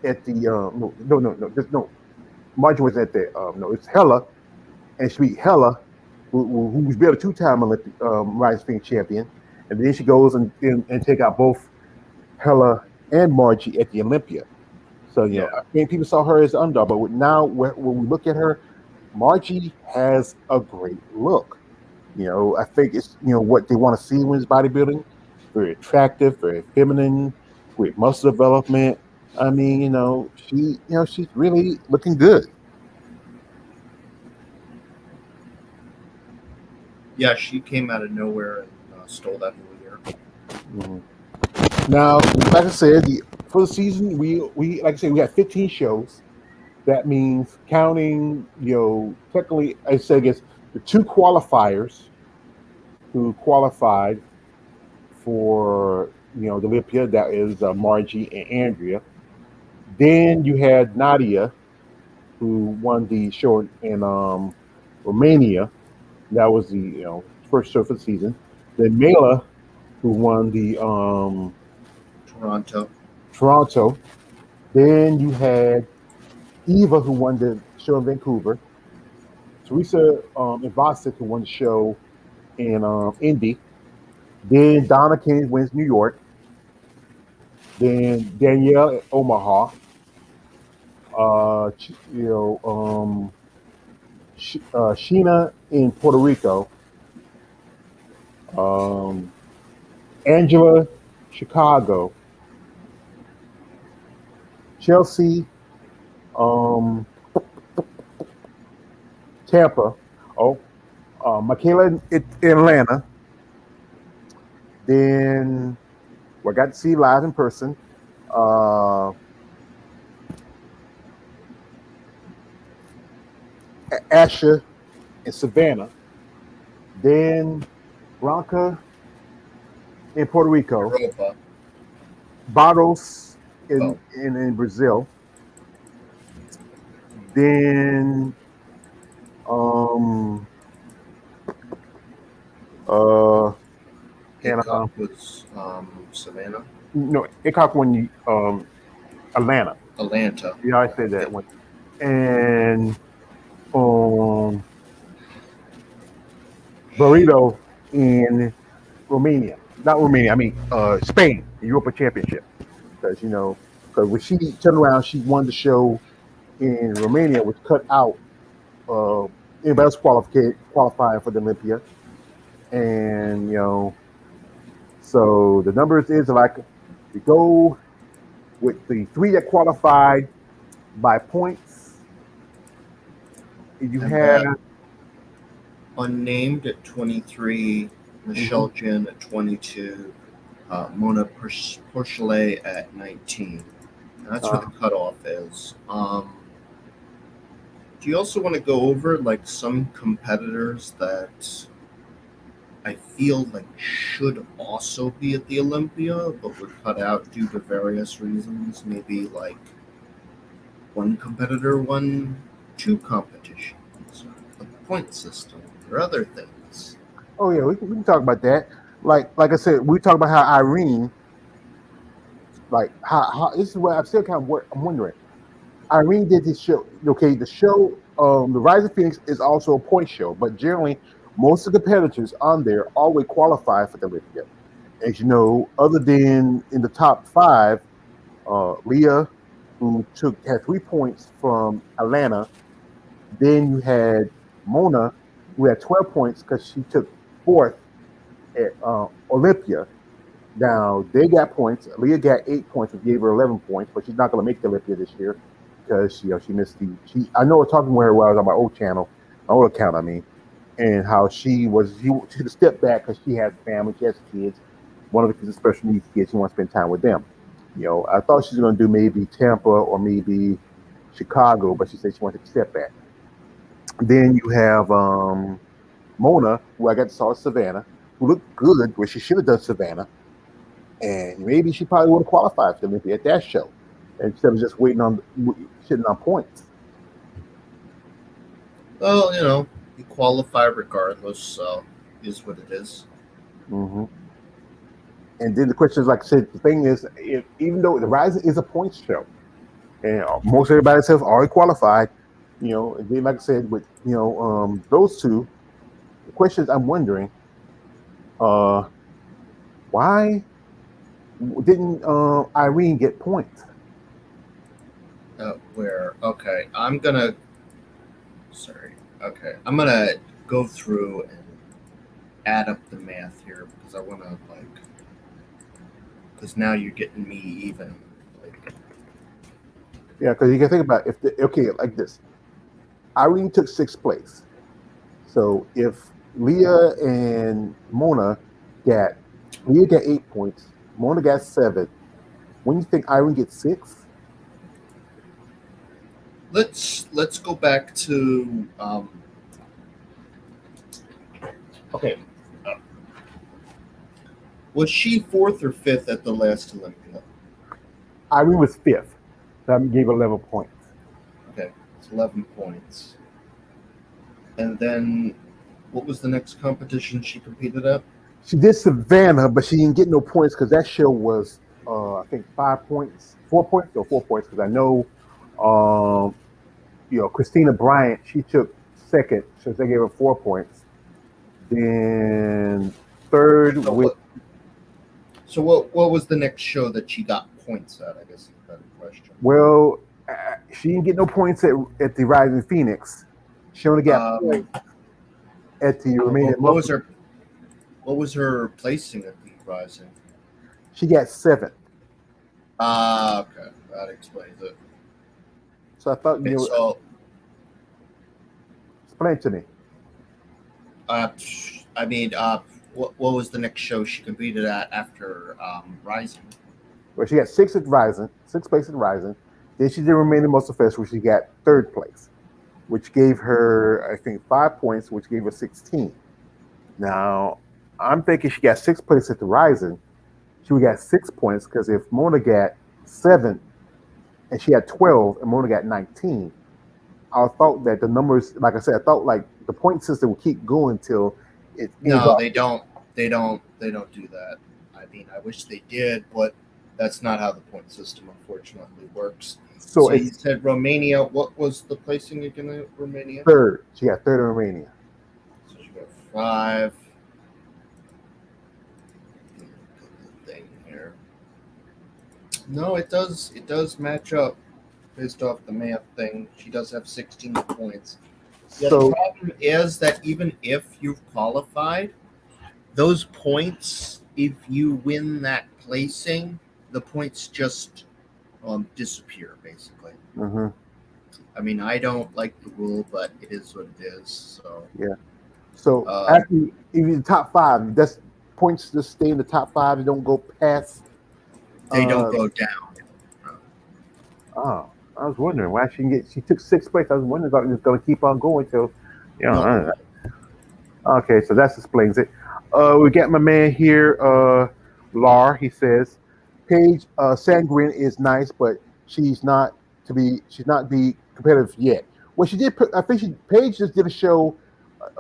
S1: at the no, Margie was at the no, it's Hella, and she beat Hella, who's been a two-time Olympic Rise Spring champion, and then she goes and take out both Hella and Margie at the Olympia. So
S2: Yeah.
S1: I think people saw her as the underdog, but now when we look at her, Margie has a great look. I think it's what they want to see when it's bodybuilding. Very attractive, very feminine, great muscle development. I mean, she's really looking good.
S2: Yeah, she came out of nowhere and stole that whole year.
S1: Mhm. Now, like I said, for the season, we like I said, we had 15 shows. That means counting, technically, I say, I guess the two qualifiers who qualified for the Olympia. That is Margie and Andrea. Then you had Nadia, who won the show in Romania. That was the first show for the season. Then Mela, who won the
S2: Toronto.
S1: Toronto. Then you had Eva, who won the show in Vancouver. Teresa Ivasic, who won the show in Indy. Then Donna King wins New York. Then Danielle at Omaha. Sheena in Puerto Rico. Um, Angela, Chicago. Chelsea, um, Tampa. Oh, Michaela in Atlanta. Then we got to see live in person. Uh, Asher in Savannah. Then Blanca in Puerto Rico.
S2: Europa.
S1: Bottles
S2: Oh,
S1: in Brazil. Then um uh and
S2: Hickok was Savannah.
S1: no, Icok won Atlanta.
S2: Atlanta.
S1: Yeah, I said that
S2: Yep.
S1: one. And um Burrito in Romania. Not Romania, I mean Spain, the Europa Championship. Because because when she turned around, she won the show in Romania, was cut out uh anybody else qualifying for the Olympia. And so the numbers is like we go with the three that qualified by points. You
S2: And
S1: have
S2: that unnamed at 23,
S1: mhm,
S2: Michelle Jin at 22, Mona Porchelet at 19. And that's where
S1: uh,
S2: the cutoff is. Do you also want to go over like some competitors that I feel like should also be at the Olympia, but were cut out due to various reasons? Maybe like one competitor won two competitions, or a point system, or other things.
S1: oh yeah, we can talk about that. Like I said, we talk about how Irene, like how this is what I'm still kind of I'm wondering. Irene did this show. Okay, the show, the Rise of Phoenix is also a point show, but generally most of the competitors on there always qualify for the Olympia. As you know, other than in the top five, Leah, who had 3 points from Atlanta. Then you had Mona, who had 12 points because she took fourth at Olympia. Now they got points. Leah got 8 points, which gave her 11 points, but she's not going to make the Olympia this year because she missed the. I know I was talking with her while I was on my old channel, my old account, I mean, and how she took a step back because she has family, she has kids. One of the kids is special needs kids. She wants to spend time with them. I thought she was going to do maybe Tampa or maybe Chicago, but she said she wanted to step back. Then you have Mona, who I got to saw at Savannah, who looked good, where she should have done Savannah. And maybe she probably would have qualified for the Olympia at that show instead of just sitting on points.
S2: Well, you qualify regardless, so it is what it is.
S1: Mm-hmm. And then the question is, like I said, the thing is, even though the Rising is a points show, and most everybody else already qualified, and then like I said, with those two, the question is, I'm wondering, why didn't Irene get points?
S2: Okay, I'm gonna go through and add up the math here because I want to because now you're getting me even.
S1: Yeah, because you can think about like this. Irene took sixth place. So if Leah and Mona Leah got 8 points, Mona got 7. When you think Irene gets 6?
S2: Let's go back to okay. Was she 4th or 5th at the last Olympia?
S1: Irene was 5th. That gave 11 points.
S2: Okay, it's 11 points. And then, what was the next competition she competed at?
S1: She did Savannah, but she didn't get no points because that show was, I think, 5 points, 4 points, or 4 points. Because I know, Christina Bryant, she took second, so they gave her 4 points. Then third
S2: So what was the next show that she got points at? I guess is a better question.
S1: Well, she didn't get no points at the Rising Phoenix. She only got points at the Romania.
S2: What was her placing at the Rising?
S1: She got 7th.
S2: Okay, that explains it.
S1: So I thought explain to me.
S2: What was the next show she competed at after Rising?
S1: Well, she got 6th at Rising, 6th place at Rising. Then she did Romania Muscle Fest, where she got 3rd place, which gave her, I think, 5 points, which gave her 16. Now, I'm thinking she got 6th place at the Rising. She would got 6 points because if Mona got 7 and she had 12 and Mona got 19, I thought that the numbers, like I said, I thought like the point system would keep going till it.
S2: No, they don't. They don't do that. I mean, I wish they did, but that's not how the point system, unfortunately, works. So you said Romania. What was the placing again at Romania?
S1: 3rd. She got 3rd in Romania.
S2: So she got 5. Thing here. No, it does match up based off the math thing. She does have 16 points. Yeah, so, the problem is that even if you've qualified, those points, if you win that placing, the points just disappear, basically.
S1: Mm-hmm.
S2: I mean, I don't like the rule, but it is what it is. So
S1: yeah. So after even the top 5, that's points just stay in the top 5. They don't go past.
S2: They don't go down.
S1: Oh, I was wondering why she took 6th place. I was wondering if it was going to keep on going till, No. Okay, so that explains it. We got my man here, Lar. He says, Paige Sandgren is nice, but she's not be competitive yet. Well, she did. I think Paige just did a show,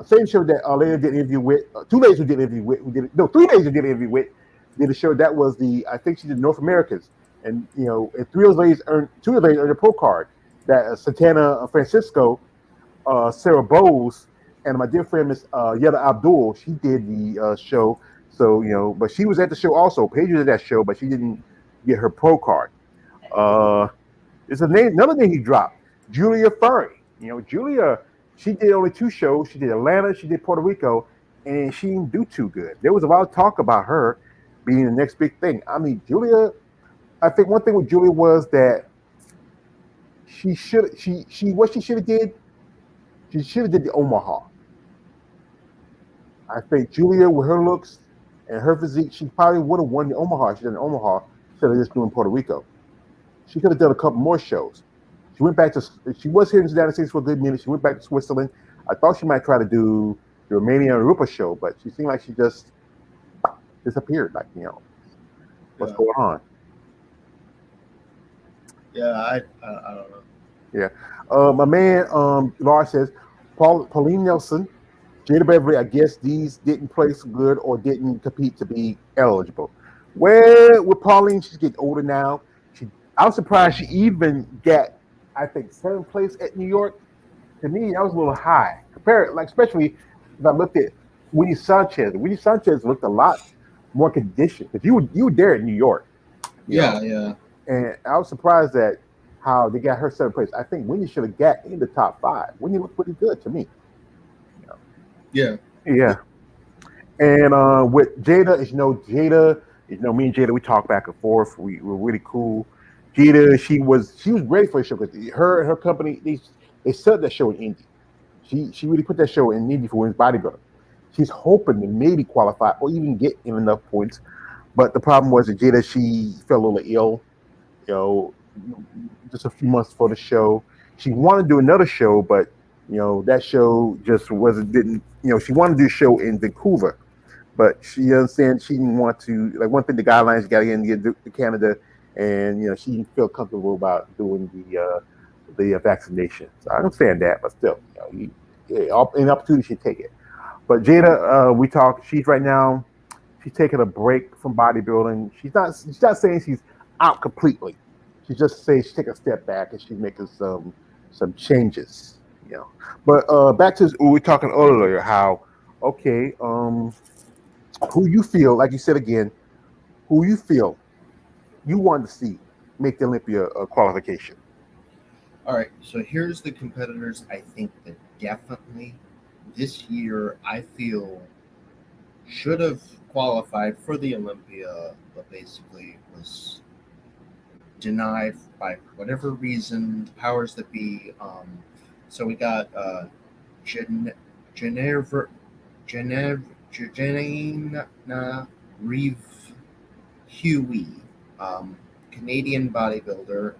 S1: same show that Leah did an interview with. 2 ladies who did an interview with. 3 ladies who did an interview with. Did a show that was I think she did North Americas, and and two of those ladies earned a pro card. That Santana Francisco, Sarah Bowles, and my dear friend Miss Yetta Abdul. She did the show, so but she was at the show also. Paige was at that show, but she didn't get her pro card. Uh, it's another name he dropped. Julia Furry. Julia. She did only two shows. She did Atlanta. She did Puerto Rico, and she didn't do too good. There was a lot of talk about her being the next big thing. I mean, Julia. I think one thing with Julia was that she should have did. She should have did the Omaha. I think Julia, with her looks and her physique, she probably would have won the Omaha. She did an Omaha instead of just doing Puerto Rico. She could have done a couple more shows. She went back to. She was here in the United States for a good minute. She went back to Switzerland. I thought she might try to do the Romania and Aruba show, but she seemed like she just disappeared. Like what's
S2: Yeah.
S1: going on?
S2: Yeah, I don't know.
S1: Yeah. My man, Lars says, Pauline Nelson, Jada Beverly, I guess these didn't place good or didn't compete to be eligible. Well, with Pauline, she's getting older now. I was surprised she even got, I think, seventh place at New York. To me, that was a little high. Compared, like, especially if I looked at Winnie Sanchez. Winnie Sanchez looked a lot more conditioned because you were there in New York.
S2: Yeah.
S1: And I was surprised at how they got her seventh place. I think Winnie should have got in the top five. Winnie looked pretty good to me.
S2: Yeah.
S1: Yeah. And with Jada, me and Jada, we talk back and forth. We were really cool. Jada, she was ready for the show because her and her company they set that show in Indy. She really put that show in Indy for women's bodybuilding. She's hoping to maybe qualify or even get in enough points. But the problem was that Jada, she fell a little ill, just a few months before the show. She wanted to do another show, but that show just didn't. She wanted to do a show in Vancouver, but she understands she didn't want to. Like one thing, the guidelines you got to get to Canada, and she didn't feel comfortable about doing the vaccination. So I understand that, but still, an opportunity should take it. But Jada, we talk. She's right now. She's taking a break from bodybuilding. She's not saying she's out completely. She's just saying she's taking a step back and she's making some changes. But back to we were talking earlier how who you feel, like you said again, who you feel you want to see make the Olympia qualification.
S2: All right. So here's the competitors I think that definitely this year I feel should have qualified for the Olympia, but basically was denied by whatever reason, the powers that be. So we got Geneva, Janina Reeve Huey, Canadian bodybuilder.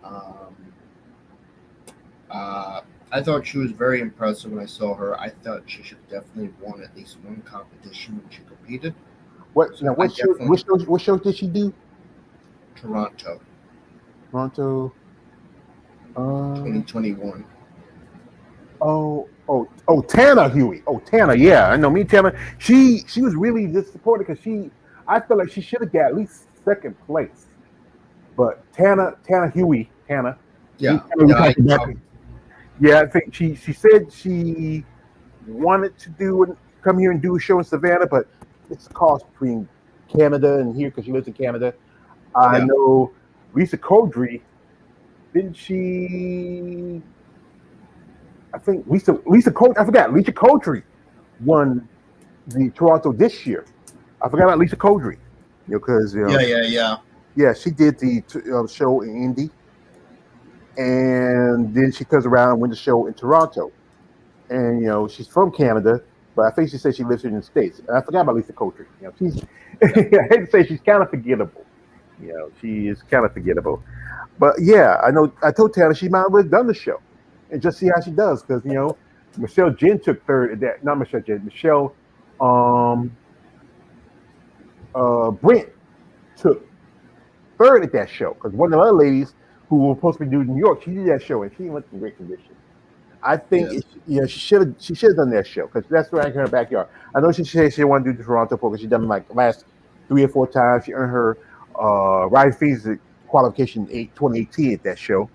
S2: I thought she was very impressive when I saw her. I thought she should definitely won at least one competition when she competed.
S1: What
S2: So
S1: now?
S2: I
S1: What show did she do?
S2: Toronto,
S1: Toronto.
S2: 2021.
S1: Tana Huey. Oh, Tana. Yeah, I know. Me, and Tana. She was really disappointed because I feel like she should have got at least second place. But Tana Huey.
S2: Yeah,
S1: we
S2: yeah,
S1: talked about it. Yeah, I think she said she wanted to come here and do a show in Savannah, but it's a cost between Canada and here because she lives in Canada. I
S2: Yeah.
S1: know Lisa Codry, didn't she? I think Lisa Codry. I forgot. Lisa Codry won the Toronto this year. I forgot about Lisa Codry. Because
S2: Yeah.
S1: she did the show in Indy, and then she comes around and wins the show in Toronto. And she's from Canada, but I think she said she lives here in the States. And I forgot about Lisa Codry. She's I hate to say she's kind of forgettable. She is kind of forgettable. But yeah, I know. I told Tana she might have done the show and just see how she does because Michelle Jen took third at that. Not Michelle Jen. Michelle Brent took third at that show because one of the other ladies who were supposed to be doing New York, she did that show and she went in great condition. I think she should have done that show because that's right in her backyard. I know she said she wanted to do the Toronto because she done like the last 3 or 4 times. She earned her ride fees qualification 2018 at that show,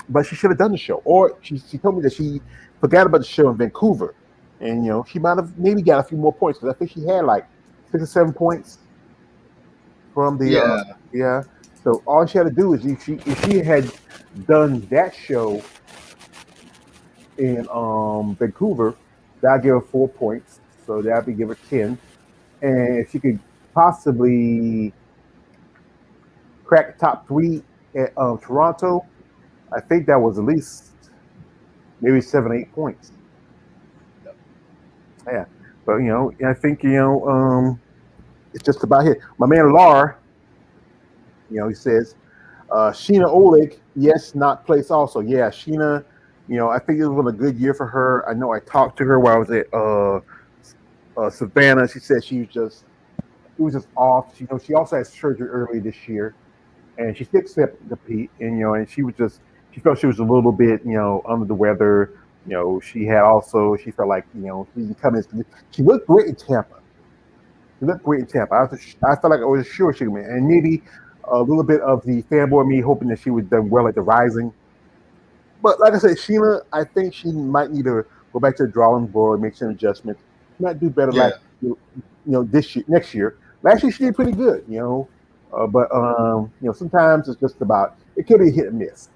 S1: but she should have done the show. Or she told me that she forgot about the show in Vancouver, and she might have maybe got a few more points because I think she had like 6 or 7 points from the
S2: Yeah,
S1: yeah. So all she had to do is if she had done that show in Vancouver, that'd give her 4 points. So that'd be give her 10. And if she could possibly crack the top three at Toronto, I think that was at least maybe 7, 8 points. Yeah, but I think it's just about it. My man Lar, he says Sheena Oleg, yes, not place also. Yeah, Sheena, I think it was a good year for her. I know I talked to her while I was at Savannah. She said she was just off. She also had surgery early this year, and she still accepted to compete. And she felt she was a little bit under the weather. She felt like she didn't come in. She looked great in Tampa. She looked great in Tampa. I felt like I was sure she would, and maybe a little bit of the fanboy me hoping that she would done well at the Rising. But like I said, Sheena, I think she might need to go back to the drawing board, make some adjustments. She might do better
S2: yeah,
S1: like this year, next year. Last year she did pretty good, but sometimes it's just about it could be hit and miss.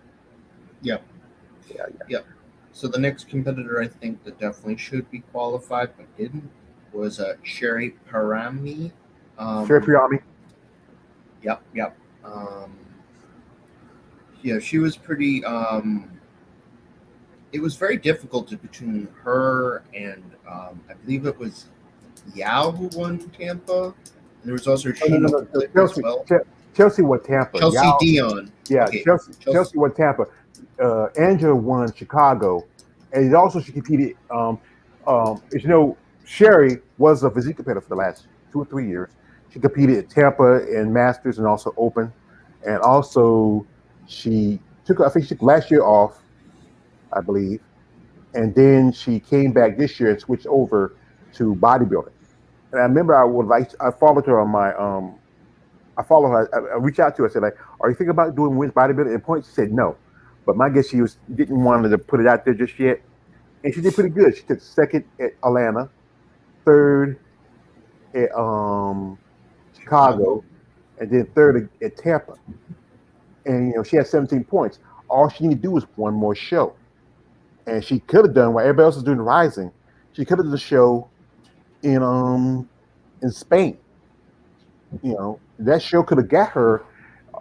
S2: yep,
S1: Yeah,
S2: yep. So the next competitor I think that definitely should be qualified but didn't was Sherry Parami.
S1: Sherry
S2: Um,
S1: Priami.
S2: yep, yep. Yeah, she was pretty. It was very difficult between her and I believe it was Yao who won Tampa. And there was also
S1: Oh, no, no,
S2: Sheena
S1: no.
S2: Oleg as
S1: Chelsea,
S2: well.
S1: Chelsea won Tampa.
S2: Chelsea
S1: Yao,
S2: Dion.
S1: yeah,
S2: Okay,
S1: Chelsea,
S2: Chelsea.
S1: Chelsea won Tampa. Angela won Chicago, and also she competed. As you know, Sherry was a physique competitor for the last 2 or 3 years. She competed at Tampa in Masters and also Open, and also I think she took last year off, I believe, and then she came back this year and switched over to bodybuilding. And I remember I followed her on my I follow her. I reached out to her. I said, like, are you thinking about doing women's bodybuilding? At points, she said no. But my guess she didn't want to put it out there just yet. And she did pretty good. She took second at Atlanta, third at
S2: Chicago.
S1: Chicago, and then third at Tampa. And she had 17 points. All she needed to do was one more show. And she could have done what everybody else is doing Rising. She could have done the show in Spain. That show could have got her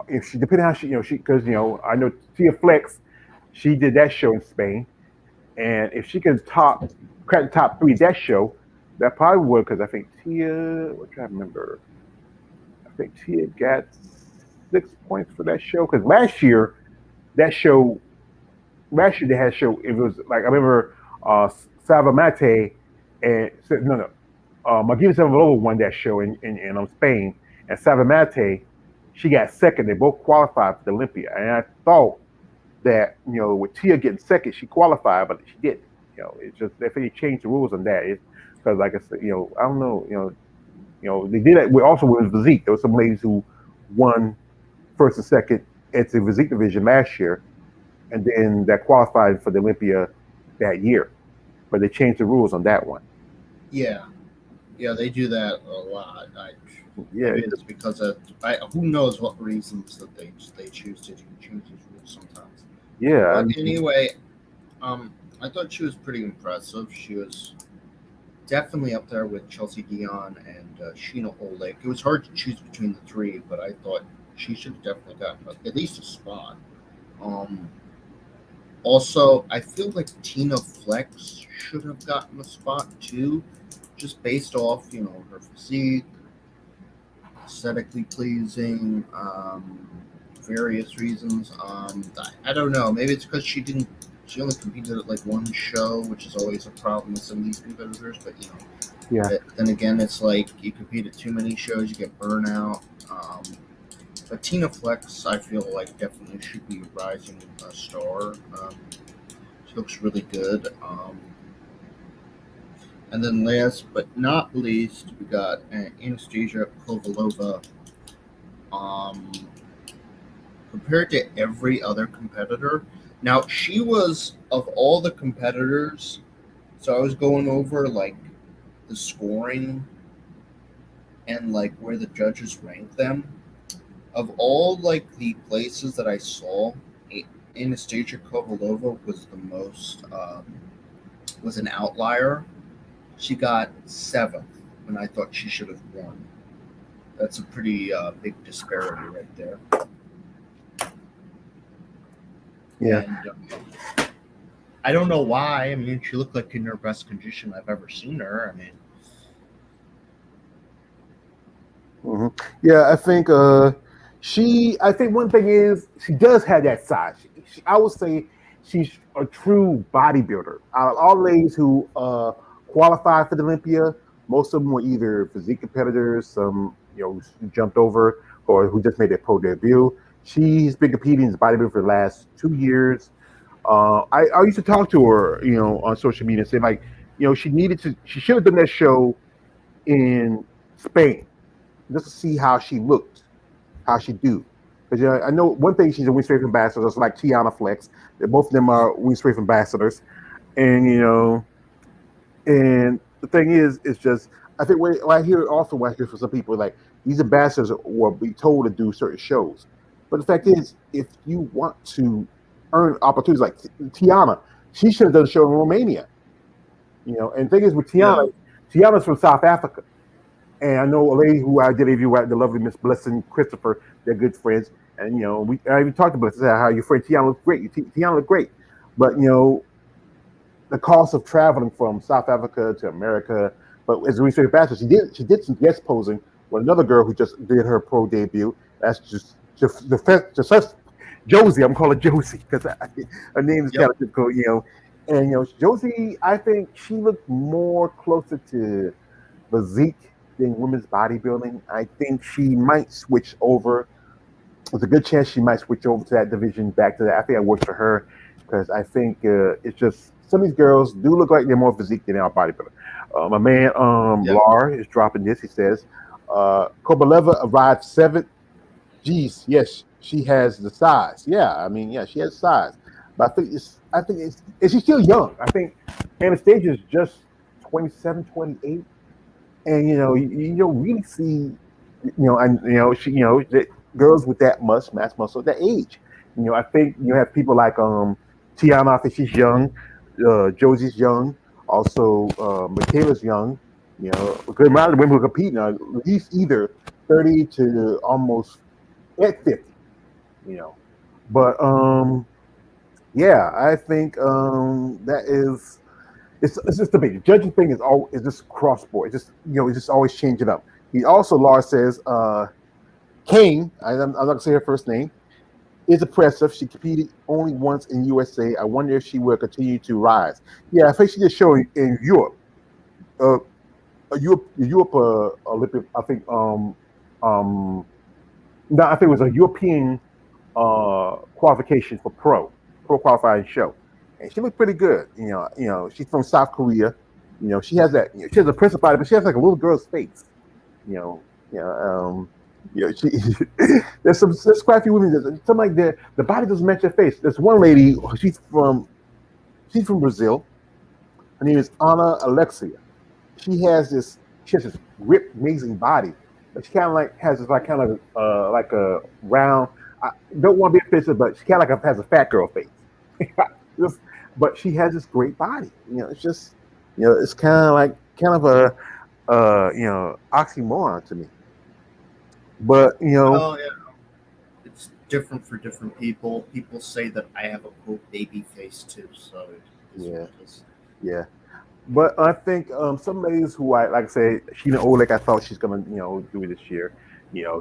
S1: if she depending how she because I know Tia Flex, she did that show in Spain, and if she could crack the top three that show, that probably would because I think Tia, what trying to remember, I think Tia got 6 points for that show because that show last year they had a show. It was like I remember Savamate and no, Magina Savalova won that show in Spain, and Savamate she got second. They both qualified for the Olympia, and I thought that with Tia getting second, she qualified, but she didn't. It's just if they changed the rules on that, because like I said, I don't know, they did it. We also with physique. There were some ladies who won first and second at the physique division last year, and then that qualified for the Olympia that year. But they changed the rules on that one.
S2: Yeah, yeah, they do that a lot.
S1: Yeah,
S2: Maybe it's because of who knows what reasons that they choose to change these rules sometimes.
S1: yeah. I
S2: But
S1: mean,
S2: anyway, I thought she was pretty impressive. She was definitely up there with Chelsea Dion and Sheena Oleg. It was hard to choose between the three, but I thought she should have definitely gotten at least a spot. Um, Also, I feel like Tina Flex should have gotten a spot too, just based off her physique, aesthetically pleasing, various reasons. I don't know. Maybe it's because she didn't. She only competed at like one show, which is always a problem with some of these competitors. But
S1: yeah.
S2: then again, it's like you compete at too many shows, you get burnout. But Tina Flex, I feel like definitely should be a rising star. She looks really good. And then last but not least, we got Anastasia Kovalova. Um, compared to every other competitor. Now, she was, of all the competitors, so I was going over like the scoring and like where the judges ranked them. Of all like the places that I saw, Anastasia Kovalova was the most was an outlier. She got seventh, and I thought she should have won. That's a pretty big disparity right there.
S1: Yeah.
S2: And I don't know why. I mean, she looked like in her best condition I've ever seen her. I mean,
S1: hmm Yeah, I think I think one thing is she does have that side. I would say she's a true bodybuilder. Out of all ladies who qualified for the Olympia, most of them were either physique competitors, some who jumped over or who just made their pro debut. She's been competing as a bodybuilder for the last 2 years. I used to talk to her, on social media and say like, she should have done that show in Spain just to see how she looked, how she do. Because I know one thing, she's a Wing Strafe ambassador, just like Tiana Flex. Both of them are Wing Strafe ambassadors, and and the thing is, it's just I think what I hear also what I hear from some people like these ambassadors will be told to do certain shows, but the fact is, if you want to earn opportunities like Tiana, she should have done a show in Romania. And the thing is with
S2: yeah,
S1: Tiana's from South Africa. And I know a lady who I did interview with, the lovely Miss Blessing Christopher. They're good friends. And I even talked about this, how your friend Tiana looks great. Tiana looked great, but the cost of traveling from South Africa to America. But as a research bachelor, she did some guest posing with another girl who just did her pro debut. That's just Josie. I'm calling Josie because her name is kind
S2: yep,
S1: of difficult, And Josie, I think she looked more closer to physique than women's bodybuilding. I think she might switch over. There's a good chance she might switch over to that division back to that. I think that works for her because I think it's just some of these girls do look like they're more physique than they are bodybuilder. My man
S2: yep.
S1: Lar is dropping this. He says Kobaleva arrived seventh. Geez, yes, she has the size. Yeah, I mean, yeah, she has size. But I think it's and she's still young. I think Anastasia is just 27, 28, and you don't really see and the girls with that much mass muscle at that age. I think you have people like Tiana. I think she's young. Josie's young. Also, Michaela's young. A good amount of women who compete now, at least either 30 to almost at 50. You know, but yeah, I think that is it's just the big judging thing is just cross board. It's just it's just always changing up. He also Lars says Kane, I'm not gonna say her first name, is impressive. She competed only once in USA. I wonder if she will continue to rise. Yeah, I think she did show in Europe. Uh, Europe Olympic. I think um no, I think it was a European qualification for pro qualifying show, and she looked pretty good. She's from South Korea. She has that. She has a princess body, but she has like a little girl's face. You know, you know, she there's quite a few women. Some like the body doesn't match her face. There's one lady. She's from Brazil. Her name is Ana Alexia. She has this ripped, amazing body, but she kind of like has this like a round. I don't want to be offensive, but she kind of has a fat girl face. Just- but she has this great body. It's just it's kind of a oxymoron to me. But
S2: Well, yeah, it's different for different people. People say that I have a quote baby face too, so it is what
S1: yeah,
S2: it is.
S1: yeah. But I think some ladies who I like I say Sheena Oleg, I thought she's gonna do it this year.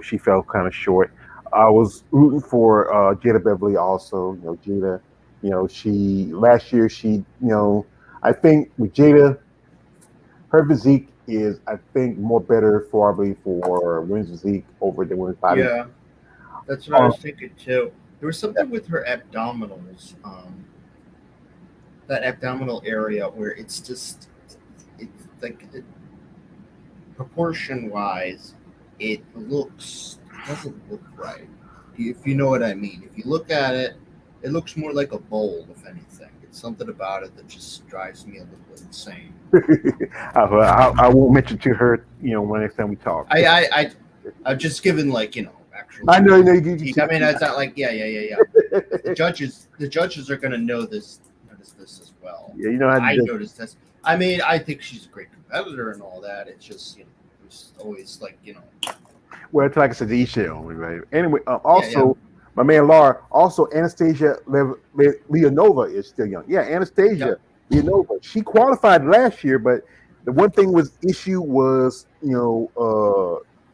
S1: She fell kind of short. I was rooting for Jada Beverly also. Jada. She last year I think with Jada her physique is I think more better probably for women's physique over the women's body.
S2: Yeah, that's what I
S1: Um,
S2: was thinking too. There was something with her abdominals, that abdominal area where it's like proportion wise, it doesn't look right. if you know what I mean. If you look at it, it looks more like a bowl, if anything. It's something about it that just drives me a little insane.
S1: I won't mention to her, when next time we talk.
S2: I I, I I've just given actual
S1: I know, you
S2: critique. I mean, it's not like yeah. The judges are gonna know notice this as well.
S1: yeah, you know how to
S2: I
S1: do.
S2: noticed this. I mean, I think she's a great competitor and all that. It's just it's always
S1: Well, it's like I said, the each their own, right? Anyway,
S2: yeah.
S1: also my man Laura, also Anastasia Leonova is still young. Yeah, Anastasia
S2: Yep.
S1: Leonova. She qualified last year, but the one thing was issue was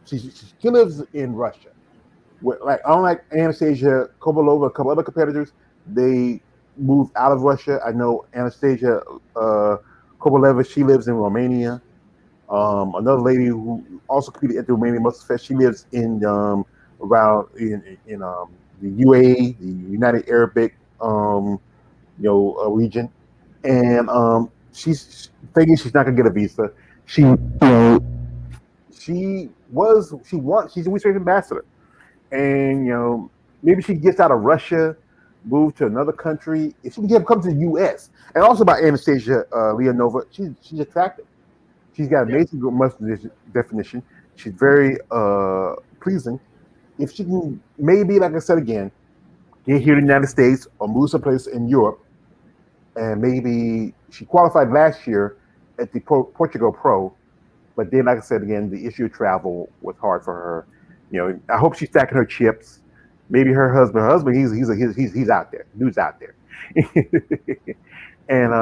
S1: she still lives in Russia. Like unlike Anastasia Kovalova, a couple other competitors, they moved out of Russia. I know Anastasia Kovaleva, she lives in Romania. Another lady who also competed at the Romania Muscle Fest, she lives in around in the UAE, the United Arabic region, and she's thinking she's not gonna get a visa. She's a research ambassador, and maybe she gets out of Russia, move to another country. If she can come to the U.S. And also about Anastasia Leonova, she's attractive. She's got
S2: Yep.
S1: amazing muscle definition. She's very pleasing. If she can, maybe like I said again, get here to the United States or move someplace in Europe, and maybe she qualified last year at the Portugal Pro, but then like I said again, the issue of travel was hard for her. I hope she's stacking her chips. Maybe her husband, he's out there, dude's out there, and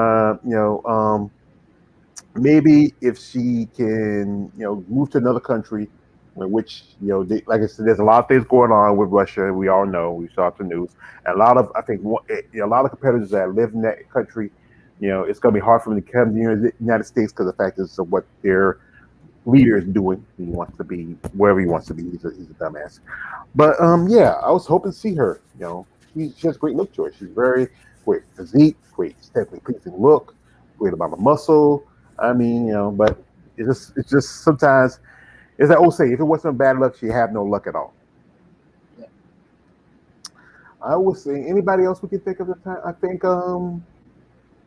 S1: maybe if she can, move to another country, in which like I said, there's a lot of things going on with Russia. We all know, we saw the news, and a lot of I think a lot of competitors that live in that country, it's going to be hard for them to come to the United States because the fact is of what their leader is doing. He wants to be wherever he wants to be. He's a dumbass. But yeah, I was hoping to see her. She has great look to her. She's very great physique, great aesthetically pleasing look, great amount of muscle. I mean, but it's just sometimes it's like old saying, if it wasn't bad luck, she have no luck at all.
S2: Yeah.
S1: I was saying, anybody else we can think of the time? I think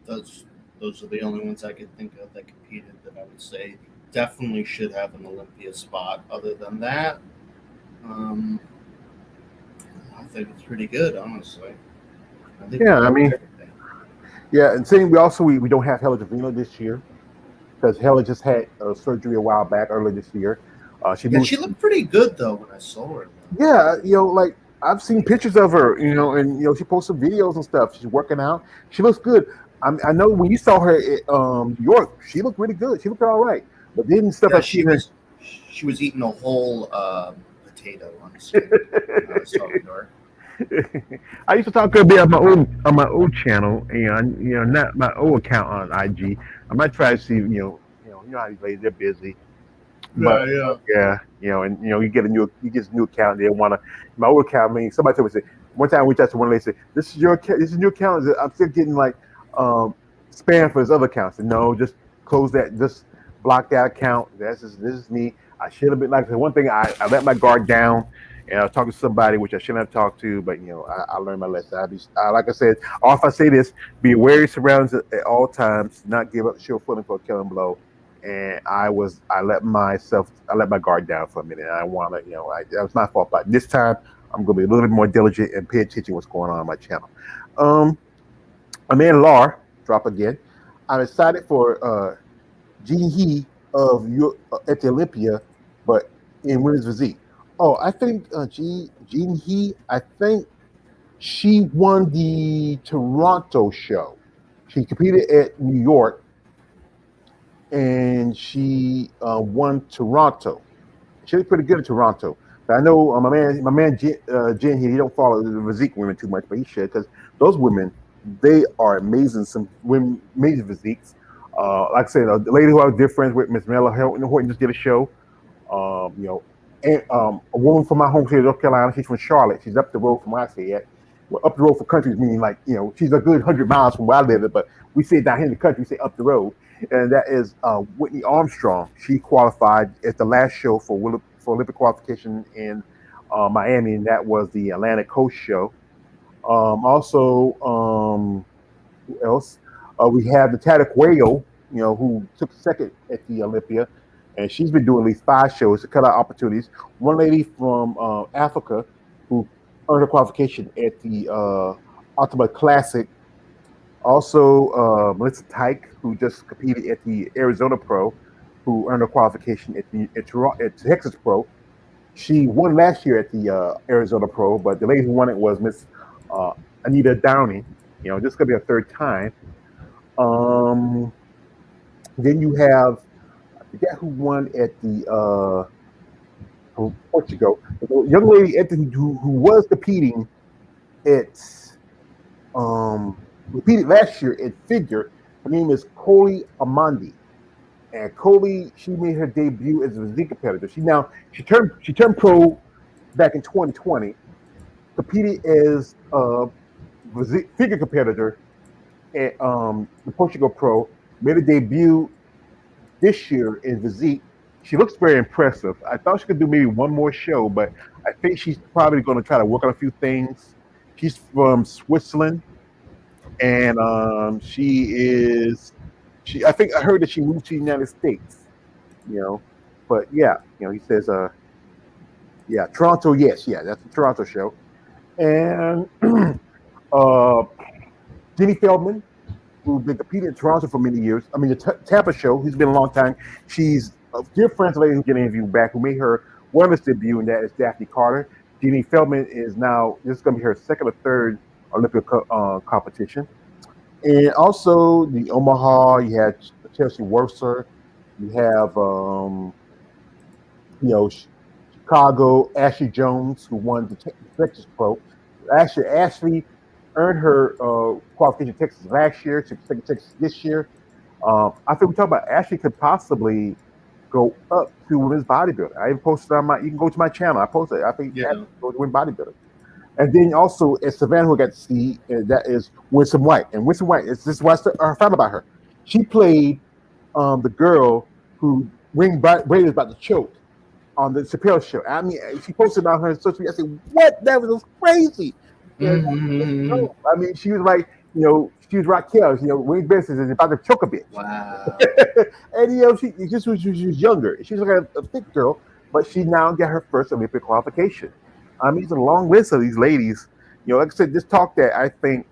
S2: Those are the only ones I could think of that competed that I would say definitely should have an Olympia spot. Other than that, um, I think it's pretty good, honestly. I think we
S1: yeah, I
S2: covered
S1: mean,
S2: everything.
S1: yeah, and saying we don't have Hella Javino this year because Hella just had surgery a while back earlier this year. She
S2: Yeah,
S1: moved.
S2: she looked pretty good though when I saw her.
S1: Yeah, like I've seen pictures of her, and she posts some videos and stuff. She's working out. She looks good. I know when you saw her at New York, she looked really good. She looked all right. But then stuff
S2: Yeah,
S1: I've seen her.
S2: she was eating a whole potato on the screen when I was talking to her.
S1: I used to talk a bit on my old channel, not my old account on IG. I might try to see, how these ladies, they're busy. But
S2: Yeah, yeah.
S1: yeah, and you get a new account. They want to my old account. I mean, somebody told me say one time we reached out to one lady said, "This is your account. This is your account." I said, I'm still getting like spam for his other accounts. And no, just close that. Just block that account. This is me. I should have been like I said, one thing. I let my guard down. And I was talking to somebody which I shouldn't have talked to, but I learned my lesson. Like I said, or if I say this, be aware of your surroundings at all times. Not give up shield footing for a killing blow. And I let my guard down for a minute. I want to, that was my fault. But this time, I'm going to be a little bit more diligent and pay attention to what's going on my channel. Um, Amanda Lar, drop again. I'm excited for Jean He at the Olympia, but in women's physique. Oh, I think Jean He, I think she won the Toronto show. She competed at New York and she won Toronto. She was pretty good at Toronto. But I know my man Jen here, he don't follow the physique women too much, but he should because those women, they are amazing. Some women, amazing physiques. Like I said, the lady who I was dear friends with, Miss Mela Horton, just did a show. And a woman from my home state of North Carolina. She's from Charlotte. She's up the road from where I stay at. Well, up the road for countries meaning like she's a good 100 miles from where I live. But we say down here in the country, we say up the road, and that is Whitney Armstrong. She qualified at the last show for Olympic qualification in Miami, and that was the Atlantic Coast show. Also, who else? We have the Tataquayo, who took second at the Olympia, and she's been doing at least 5 shows to cut out opportunities. One lady from Africa who earned her qualification at the Ultimate Classic. Also, Melissa Tyke, who just competed at the Arizona Pro, who earned her qualification at Texas Pro. She won last year at the Arizona Pro, but the lady who won it was Miss uh, Anita Downing. This is gonna be her third time. Um, then you have, I forget who won at the from Portugal. The young lady at who was competing at competed last year at figure. Her name is Coley Amandi. And Coley, she made her debut as a physique competitor. She turned pro back in 2020, competed as a figure competitor at the Portugal Pro, made a debut this year in physique. She looks very impressive. I thought she could do maybe one more show, but I think she's probably going to try to work on a few things. She's from Switzerland, and she is. I think I heard that she moved to the United States. You know, but yeah, he says, yeah, Toronto. Yes, yeah, that's the Toronto show, and uh, Jenny Feldman, who's been competing in Toronto for many years. I mean, the Tampa show, who's been a long time. She's a dear friend of the lady who get interviewed back, who made her wellness debut, and that is Daphne Carter. Jeannie Feldman is now, this is going to be her second or third Olympic competition. And also the Omaha, you had Chelsea Worcer, you have, you know, Chicago, Ashley Jones, who won the Texas Pro. Ashley earned her qualification in Texas last year, to Texas this year. I think we talk about Ashley could possibly go up to women's bodybuilding. I even posted on you can go to my channel. I posted, I think, Ashley go to women's bodybuilding. And then also at Savannah, who got to see, that is Winston White. And Winston White, this is what I found about her. She played the girl who Brady was about to choke on the Chappelle show. I mean, she posted on her social media. I said, "What? That was crazy."
S2: Mm-hmm.
S1: I mean, she was like, she was Raquel. Wayne Benson is about to choke a bitch.
S2: Wow.
S1: And she was younger. She was like a thick girl, but she now got her first Olympic qualification. I mean, it's a long list of these ladies. Like I said, this talk that I think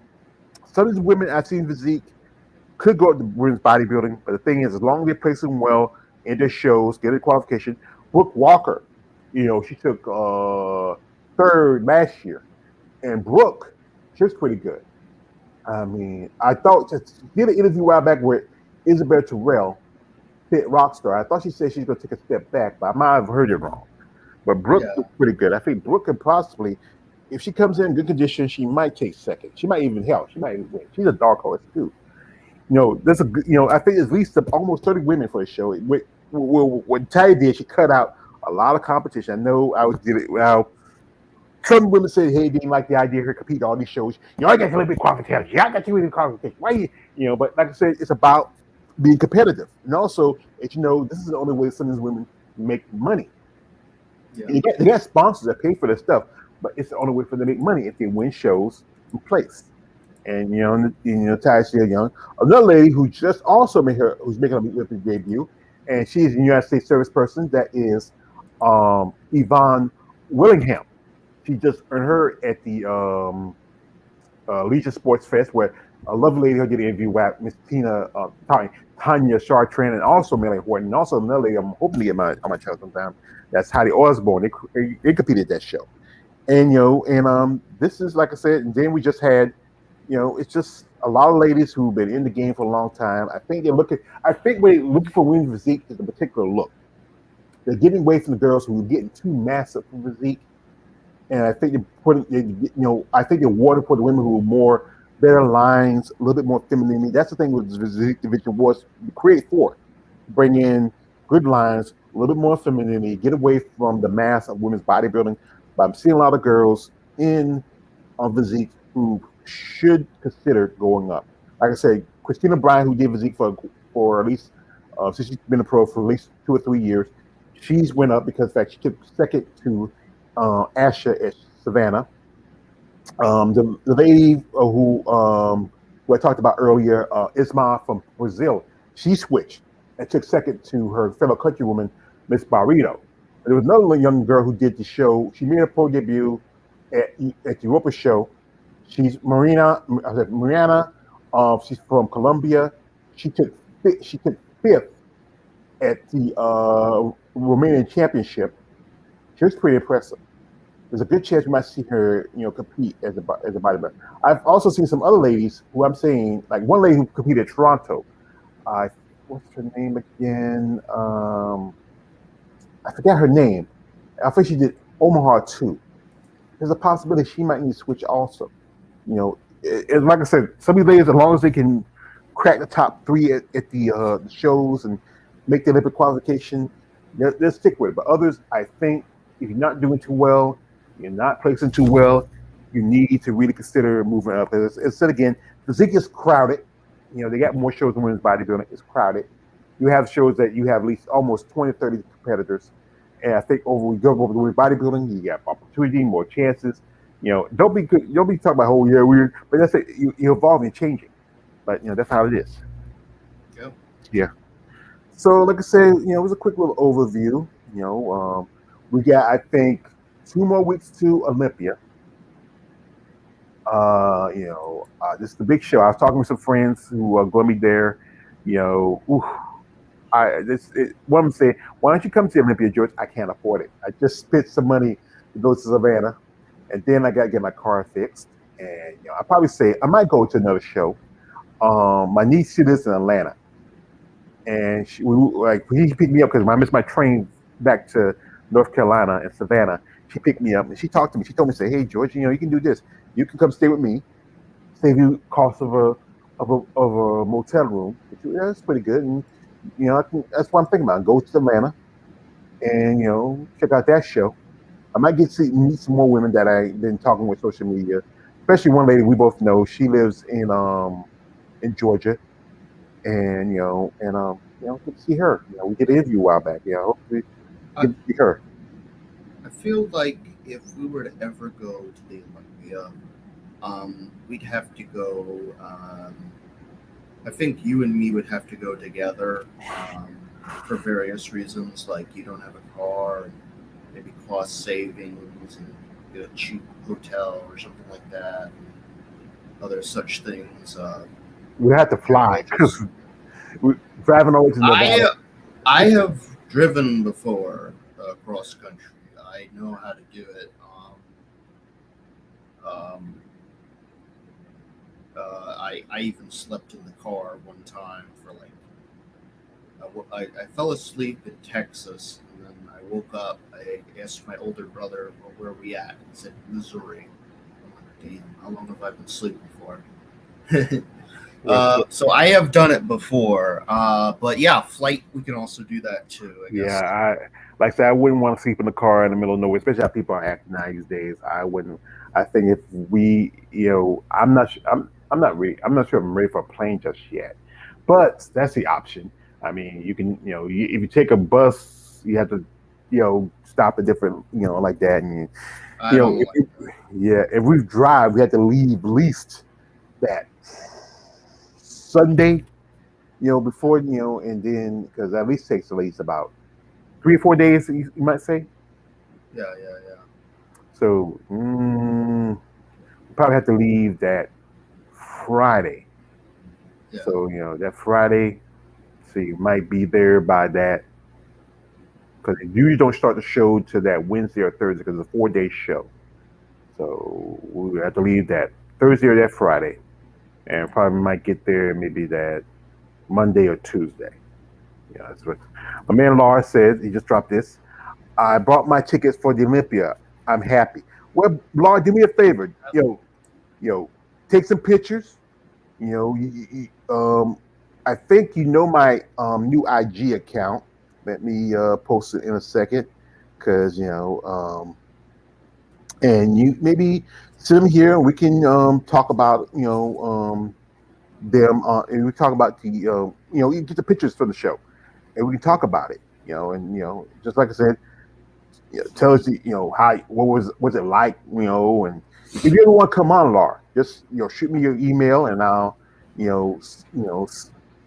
S1: some of these women I've seen physique could go up to women's bodybuilding, but the thing is, as long as they place them well in their shows, get a qualification. Brooke Walker, she took third last year, and Brooke, she was pretty good. I mean, I thought just did an interview a while back with Isabel Terrell, Fit Rockstar. I thought she said she's going to take a step back, but I might have heard it wrong. But Brooke was pretty good. I think Brooke could possibly, if she comes in good condition, she might take second. She might even help. She might even win. She's a dark horse too. There's a I think at least almost 30 women for the show. What Ty did, she cut out a lot of competition. I know I did it. Well, some women said, "Hey, didn't like the idea of her competing all these shows. I got to Olympic qualification. I got to Olympic qualification. Why But like I said, it's about being competitive, and also, this is the only way some of these women make money.
S2: Yeah.
S1: They got sponsors that pay for their stuff, but it's the only way for them to make money if they win shows in place. And Ty still young. Another lady who just also who's making a Olympic debut, and she's a United States service person. That is Yvonne Willingham. She just earned her at the Legion Sports Fest, where a lovely lady who did an interview with Miss Tanya Chartrand, and also Melanie Horton, and also another lady I'm hoping to get on my channel sometime. That's Heidi Osborne. They competed at that show, and this is, like I said. And then we just had. It's just a lot of ladies who've been in the game for a long time. I think when they're looking for women's physique is a particular look. They're getting away from the girls who are getting too massive for physique, and I think I think they're watered for the women who are more better lines, a little bit more femininity. That's the thing with the physique division was create for, bring in good lines, a little bit more femininity, get away from the mass of women's bodybuilding. But I'm seeing a lot of girls in physique who should consider going up. Like I said, Christina Bryan, who did physique for at least since she's been a pro for at least 2 or 3 years, she's went up because in fact she took second to Asha at Savannah. The lady who I talked about earlier, Isma from Brazil, she switched and took second to her fellow countrywoman, Miss Barreto. There was another young girl who did the show. She made her pro debut at the Europa show. She's Mariana. She's from Colombia. She took she took fifth at the Romanian Championship. She was pretty impressive. There's a good chance we might see her, compete as a bodybuilder. I've also seen some other ladies who I'm saying, like one lady who competed at Toronto. I What's her name again? I forgot her name. I think she did Omaha too. There's a possibility she might need to switch also. Like I said, some of these ladies, as long as they can crack the top three at the shows and make the Olympic qualification, they'll stick with it. But others, I think, if you're not doing too well, you're not placing too well, you need to really consider moving up. As I said again, physique is crowded. They got more shows than women's bodybuilding. It's crowded. You have shows that you have at least almost 20, 30 competitors. And I think we go over the women's bodybuilding, you got opportunity, more chances. Don't be good. Don't be talking about whole year weird, but that's it. You're evolving, changing. But that's how it is.
S2: Yep.
S1: Yeah. So, like I said, it was a quick little overview. We got, I think, 2 more weeks to Olympia. This is the big show. I was talking with some friends who are going to be there. Oof, one of them said, "Why don't you come to Olympia, George?" I can't afford it. I just spent some money to go to Savannah, and then I got to get my car fixed. And I probably say I might go to another show. My niece, she lives in Atlanta, and he picked me up because I missed my train back to North Carolina and Savannah. She picked me up and she talked to me. She told me, "Say, hey George, you can do this. You can come stay with me, save you cost of a motel room. Yeah, that's pretty good." And that's what I'm thinking about. Go to Atlanta and check out that show. I might get to meet some more women that I've been talking with social media, especially one lady we both know. She lives in Georgia, and get to see her. We did an interview a while back. Hopefully
S2: I,
S1: get to see her.
S2: I feel like if we were to ever go to the Olympia, we'd have to go. I think you and me would have to go together for various reasons, like you don't have a car, and maybe cost savings, and get a cheap hotel or something like that. Other such things.
S1: We had to fly.
S2: Just,
S1: We're driving over to Nevada.
S2: I have driven before cross country. I know how to do it. Um, I even slept in the car one time for like I fell asleep in Texas and then I woke up. I asked my older brother, well, where are we at? He said Missouri. I'm like, damn, how long have I been sleeping for? So I have done it before, but yeah, flight we can also do that too. I guess.
S1: Yeah, like I said, I wouldn't want to sleep in the car in the middle of nowhere, especially how people are acting now these days. I wouldn't. I think if we, I'm not. I'm not ready. I'm not sure I'm ready for a plane just yet, but that's the option. I mean, you can, if you take a bus, you have to, stop at different, like that, and
S2: I don't like
S1: yeah, if we drive, we have to leave at least that Sunday, before, and then because at least takes at least about 3 or 4 days, you might say.
S2: yeah, yeah, yeah.
S1: So we probably have to leave that Friday.
S2: Yeah.
S1: So that Friday, so you might be there by that because you usually don't start the show to that Wednesday or Thursday because it's a 4-day show. So we have to leave that Thursday or that Friday, and probably might get there maybe that Monday or Tuesday. Yeah, that's what my man Lars said. He just dropped this. I bought my tickets for the Olympia. I'm happy. Well, Lars, do me a favor. Take some pictures. You know, I think my new IG account. Let me post it in a second, because and you maybe sit them here and we can talk about them and we talk about the you get the pictures for the show and we can talk about it. And just like I said, tell us, how what was it like, and if you ever want to come on, Laura, just shoot me your email and I'll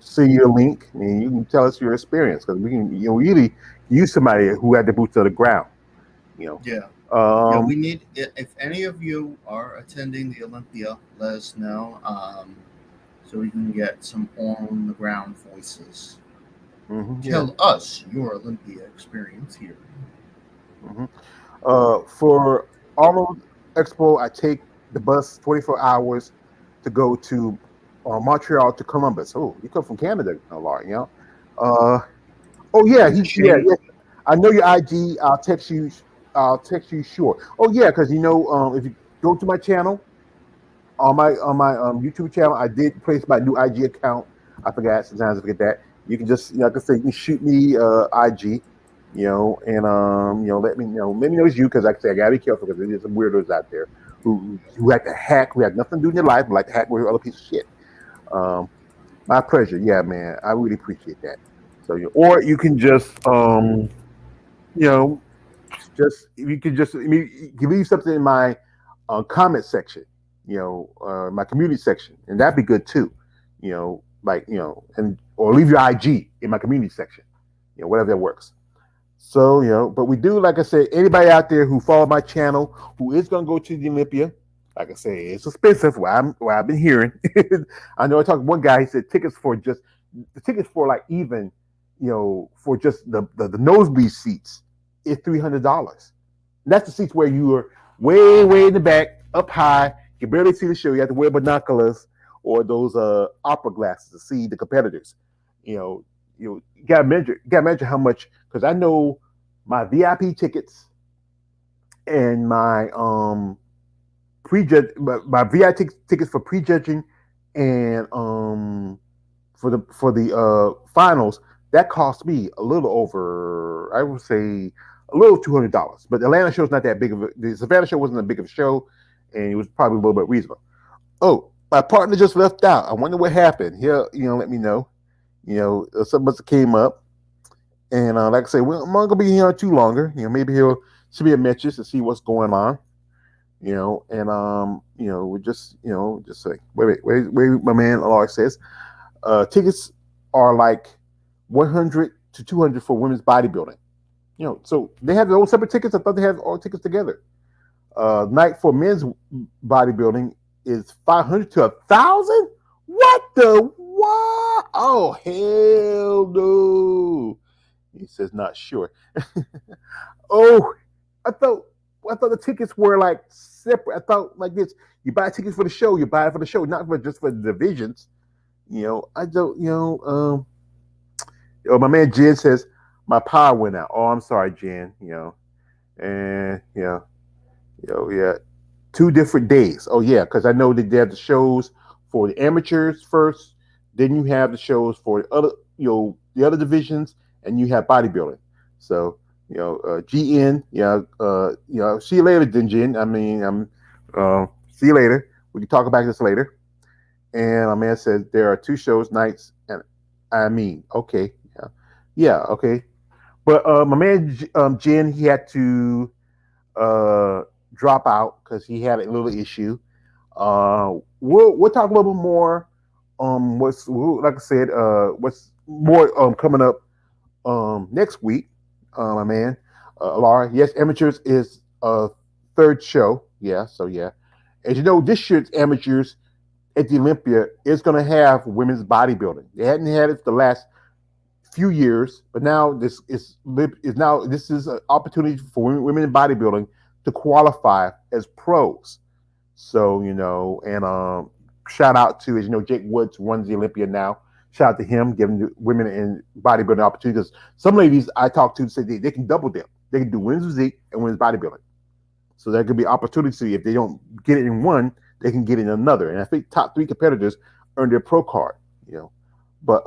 S1: see your link and you can tell us your experience because we can really use somebody who had the boots on the ground. You
S2: Yeah.
S1: know,
S2: Yeah,
S1: um,
S2: we need, if any of you are attending the Olympia, let us know, so we can get some on the ground voices.
S1: yeah.
S2: Tell us your Olympia experience here.
S1: hmm for Arnold Expo, I take the bus 24 hours to go to Montreal to Columbus. Oh, you come from Canada, Laura, Uh, oh yeah,
S2: Yeah,
S1: yeah,
S2: Shane.
S1: yeah. I know your IG. I'll text you. I'll text you. Sure. Oh yeah, because if you go to my channel on my YouTube channel, I did place my new IG account. I forgot. Sometimes I forget that. You can just like I say, you can shoot me IG. And let me know it's you because like I say, I gotta be careful because there's some weirdos out there who like to hack, who have nothing to do in their life, but like to hack with other piece of shit. Um, my pleasure. Yeah, man. I really appreciate that. So, or you can just, you know, just if you could just, I mean, you can leave something in my comment section, my community section, and that'd be good too. And or leave your IG in my community section, whatever that works. So, but we do, like I said, anybody out there who follow my channel who is going to go to the Olympia, like I say, it's expensive. What I've been hearing. I know I talked to one guy. He said the tickets for like even, for just the nosebleed seats is $300. That's the seats where you are way in the back, up high. You can barely see the show. You have to wear binoculars or those opera glasses to see the competitors. You know, you gotta measure how much because I know my VIP tickets and my prejudge my VIP tickets for prejudging and for the finals that cost me a little over I would say a little $200. But the Atlanta show is not that big of the Savannah show wasn't a big of a show, and it was probably a little bit reasonable. Oh, my partner just left out. I wonder what happened. He'll let me know. Something must have came up. And like I say, I'm not gonna be here too longer. Maybe he'll send me a message to see what's going on. And we just say, wait. My man Lark says, tickets are like 100 to 200 for women's bodybuilding. So they have their own separate tickets. I thought they had all tickets together. Night for men's bodybuilding is 500 to 1,000. What the what? Oh hell no! He says not sure. Oh, I thought the tickets were like separate. I thought like this: you buy tickets for the show, you buy it for the show, not for just for the divisions. I don't. My man Jen says my power went out. Oh, I'm sorry, Jen. And yeah, 2 different days. Oh yeah, because I know that they have the shows for the amateurs first, then you have the shows for the other, the other divisions, and you have bodybuilding. So GN, see you later, then Jen. I mean, see you later. We can talk about this later. And my man says there are two shows nights, and I mean, okay, yeah, okay. But my man Jen, he had to uh, drop out because he had a little issue. We'll talk a little bit more. Like I said, what's more coming up next week, my man, Laura. Yes, amateurs is third show. Yeah, so yeah, as you know, this year's amateurs at the Olympia is going to have women's bodybuilding. They hadn't had it the last few years, but now this is an opportunity for women in bodybuilding to qualify as pros. So and shout out to Jake Woods runs the Olympia now. Shout out to him giving the women in bodybuilding opportunities. Some ladies I talked to say they can double dip. They can do women's physique and women's bodybuilding. So there could be opportunity if they don't get it in one, they can get it in another. And I think top 3 competitors earn their pro card. But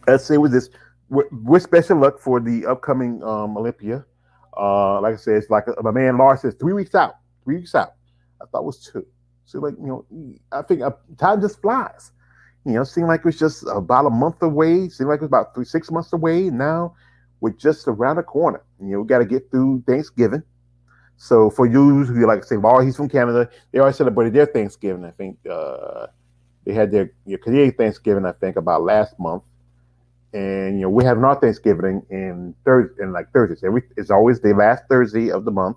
S1: let's say with this, with special luck for the upcoming Olympia. Like I said, it's like my man Lars says, 3 weeks out. 3 weeks out. I thought it was 2. So like I think time just flies. It seemed like it was just about a month away. It seemed like it was about 6 months away. Now we're just around the corner. We got to get through Thanksgiving. So for you who like to say, Laura, he's from Canada, they already celebrated their Thanksgiving. I think they had their Canadian Thanksgiving, I think, about last month. And we're having our Thanksgiving in Thursday, in like Thursdays. It's always the last Thursday of the month.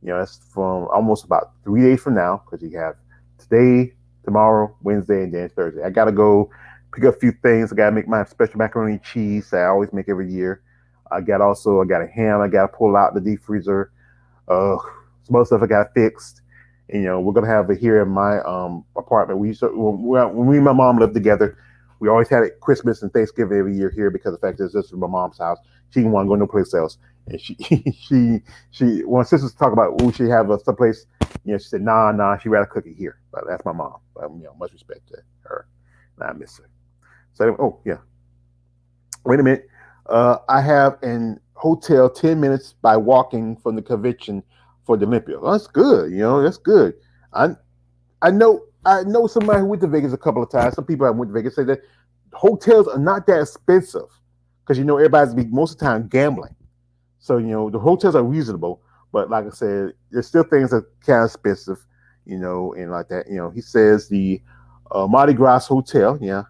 S1: It's from almost about 3 days from now because you have today, tomorrow, Wednesday, and then Thursday. I gotta go pick up a few things. I gotta make my special macaroni and cheese that I always make every year. I got a ham. I gotta pull out the deep freezer. Some other stuff I got fixed. And, we're gonna have it here in my apartment. When me and my mom lived together, we always had it Christmas and Thanksgiving every year here because the fact is this is my mom's house. She didn't want to go no place else. And she when sisters talk about we should have someplace, she said nah, she'd rather cook it here. But that's my mom. But, much respect to her. And I miss her. So yeah. Wait a minute. I have an hotel 10 minutes by walking from the convention for the Olympia. Well, that's good. That's good. I know somebody who went to Vegas a couple of times. Some people that went to Vegas say that hotels are not that expensive because everybody's most of the time gambling. So the hotels are reasonable, but like I said, there's still things that are kind of expensive, and like that. He says the Mardi Gras Hotel, yeah.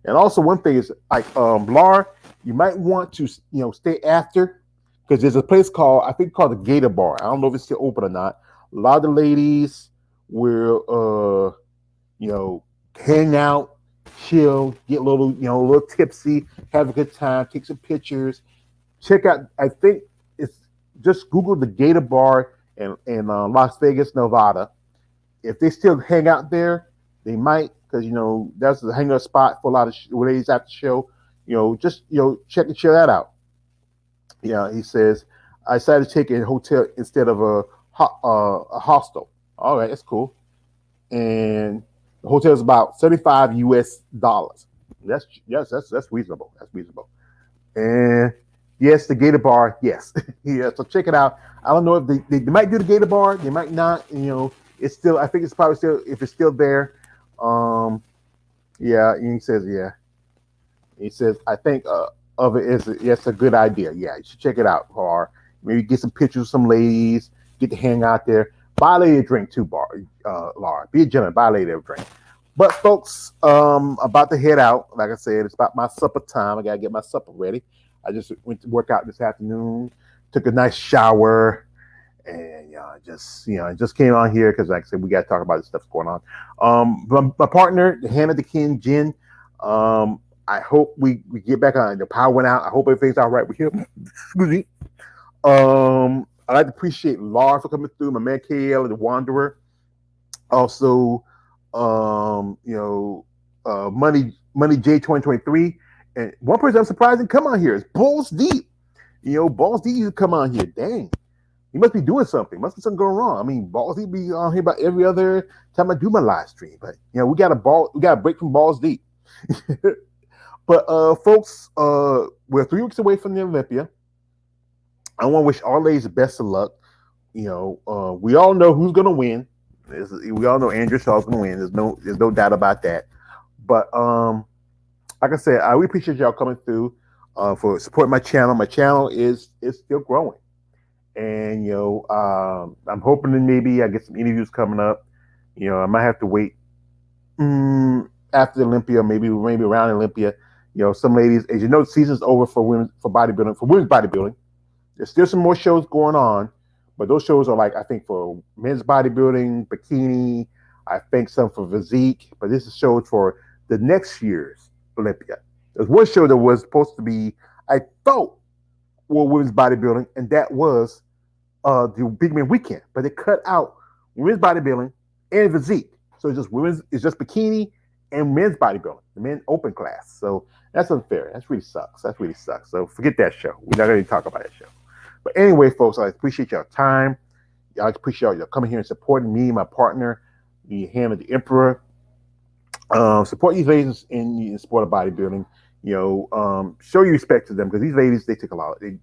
S1: And also one thing is like Laura, you might want to stay after because there's a place called the Gator Bar. I don't know if it's still open or not. A lot of the ladies will hang out, chill, get a little tipsy, have a good time, take some pictures. Check out. I think it's just Google the Gator Bar in Las Vegas, Nevada. If they still hang out there, they might because that's the hangout spot for a lot of ladies after the show. Just check that out. Yeah, he says I decided to take a hotel instead of a hostel. All right, that's cool. And the hotel is about $75 US. That's reasonable. That's reasonable. And yes, the Gator Bar. Yes, yeah. So check it out. I don't know if they might do the Gator Bar. They might not. It's still. I think it's probably still if it's still there. Yeah. And he says yeah. He says I think of it is it's a good idea. Yeah, you should check it out. Or maybe get some pictures of some ladies. Get to hang out there. Buy a lady a drink too, Laura. Be a gentleman. Buy a lady a drink. But folks, about to head out. Like I said, it's about my supper time. I gotta get my supper ready. I just went to work out this afternoon. Took a nice shower, and just came on here because, like I said, we gotta talk about the stuff going on. My partner, Hannah the King Jen. I hope we get back on. The power went out. I hope everything's all right with him. Excuse me. I'd like to appreciate Laura for coming through. My man KL, the Wanderer. Also, Money J 2023. And one person I'm surprised didn't come on here is Balls Deep. Balls Deep used to come on here. Dang. He must be doing something. Must be something going wrong. I mean, Balls Deep be on here about every other time I do my live stream. But we got a break from Balls Deep. But folks, we're 3 weeks away from the Olympia. I want to wish all ladies the best of luck. We all know who's gonna win. We all know Andrew Shaw's gonna win. There's no doubt about that. But like I said, we appreciate y'all coming through for supporting my channel. My channel is still growing, and I'm hoping that maybe I get some interviews coming up. I might have to wait after the Olympia, maybe around Olympia. Some ladies, as you know, the season's over for women's bodybuilding. There's still some more shows going on, but those shows are like I think for men's bodybuilding, bikini. I think some for physique, but this is shows for the next year's Olympia. There's one show that was supposed to be, I thought, women's bodybuilding, and that was the Big Man Weekend, but they cut out women's bodybuilding and physique. So it's just bikini and men's bodybuilding, the men open class. So that's unfair. That really sucks. So forget that show. We're not going to talk about that show. But anyway, folks, I appreciate your time. I appreciate y'all coming here and supporting me, my partner, the Hand of the Emperor. Support these ladies in sport of bodybuilding. Show your respect to them because these ladies they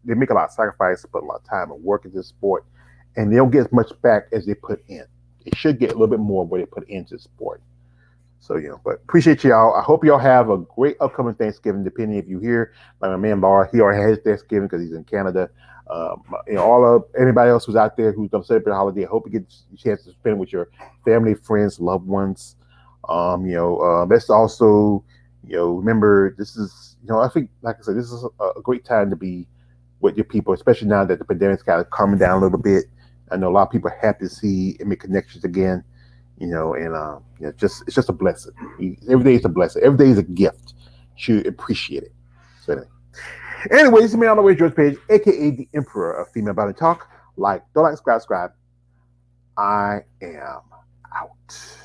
S1: make a lot of sacrifice, put a lot of time and work into the sport, and they don't get as much back as they put in. They should get a little bit more of what they put into the sport. So, but appreciate y'all. I hope y'all have a great upcoming Thanksgiving. Depending if you hear, like my man Bar, he already had his Thanksgiving because he's in Canada. All of anybody else who's out there who's gonna celebrate the holiday, I hope you get a chance to spend it with your family, friends, loved ones. Let's also, remember this is, I think, like I said, this is a great time to be with your people, especially now that the pandemic's kind of calming down a little bit. I know a lot of people are happy to see and make connections again. And just it's just a blessing. Every day is a blessing. Every day is a gift. You should appreciate it. So anyway, this is me on the way, George Page, aka the Emperor of Female Body Talk. Don't like, subscribe. I am out.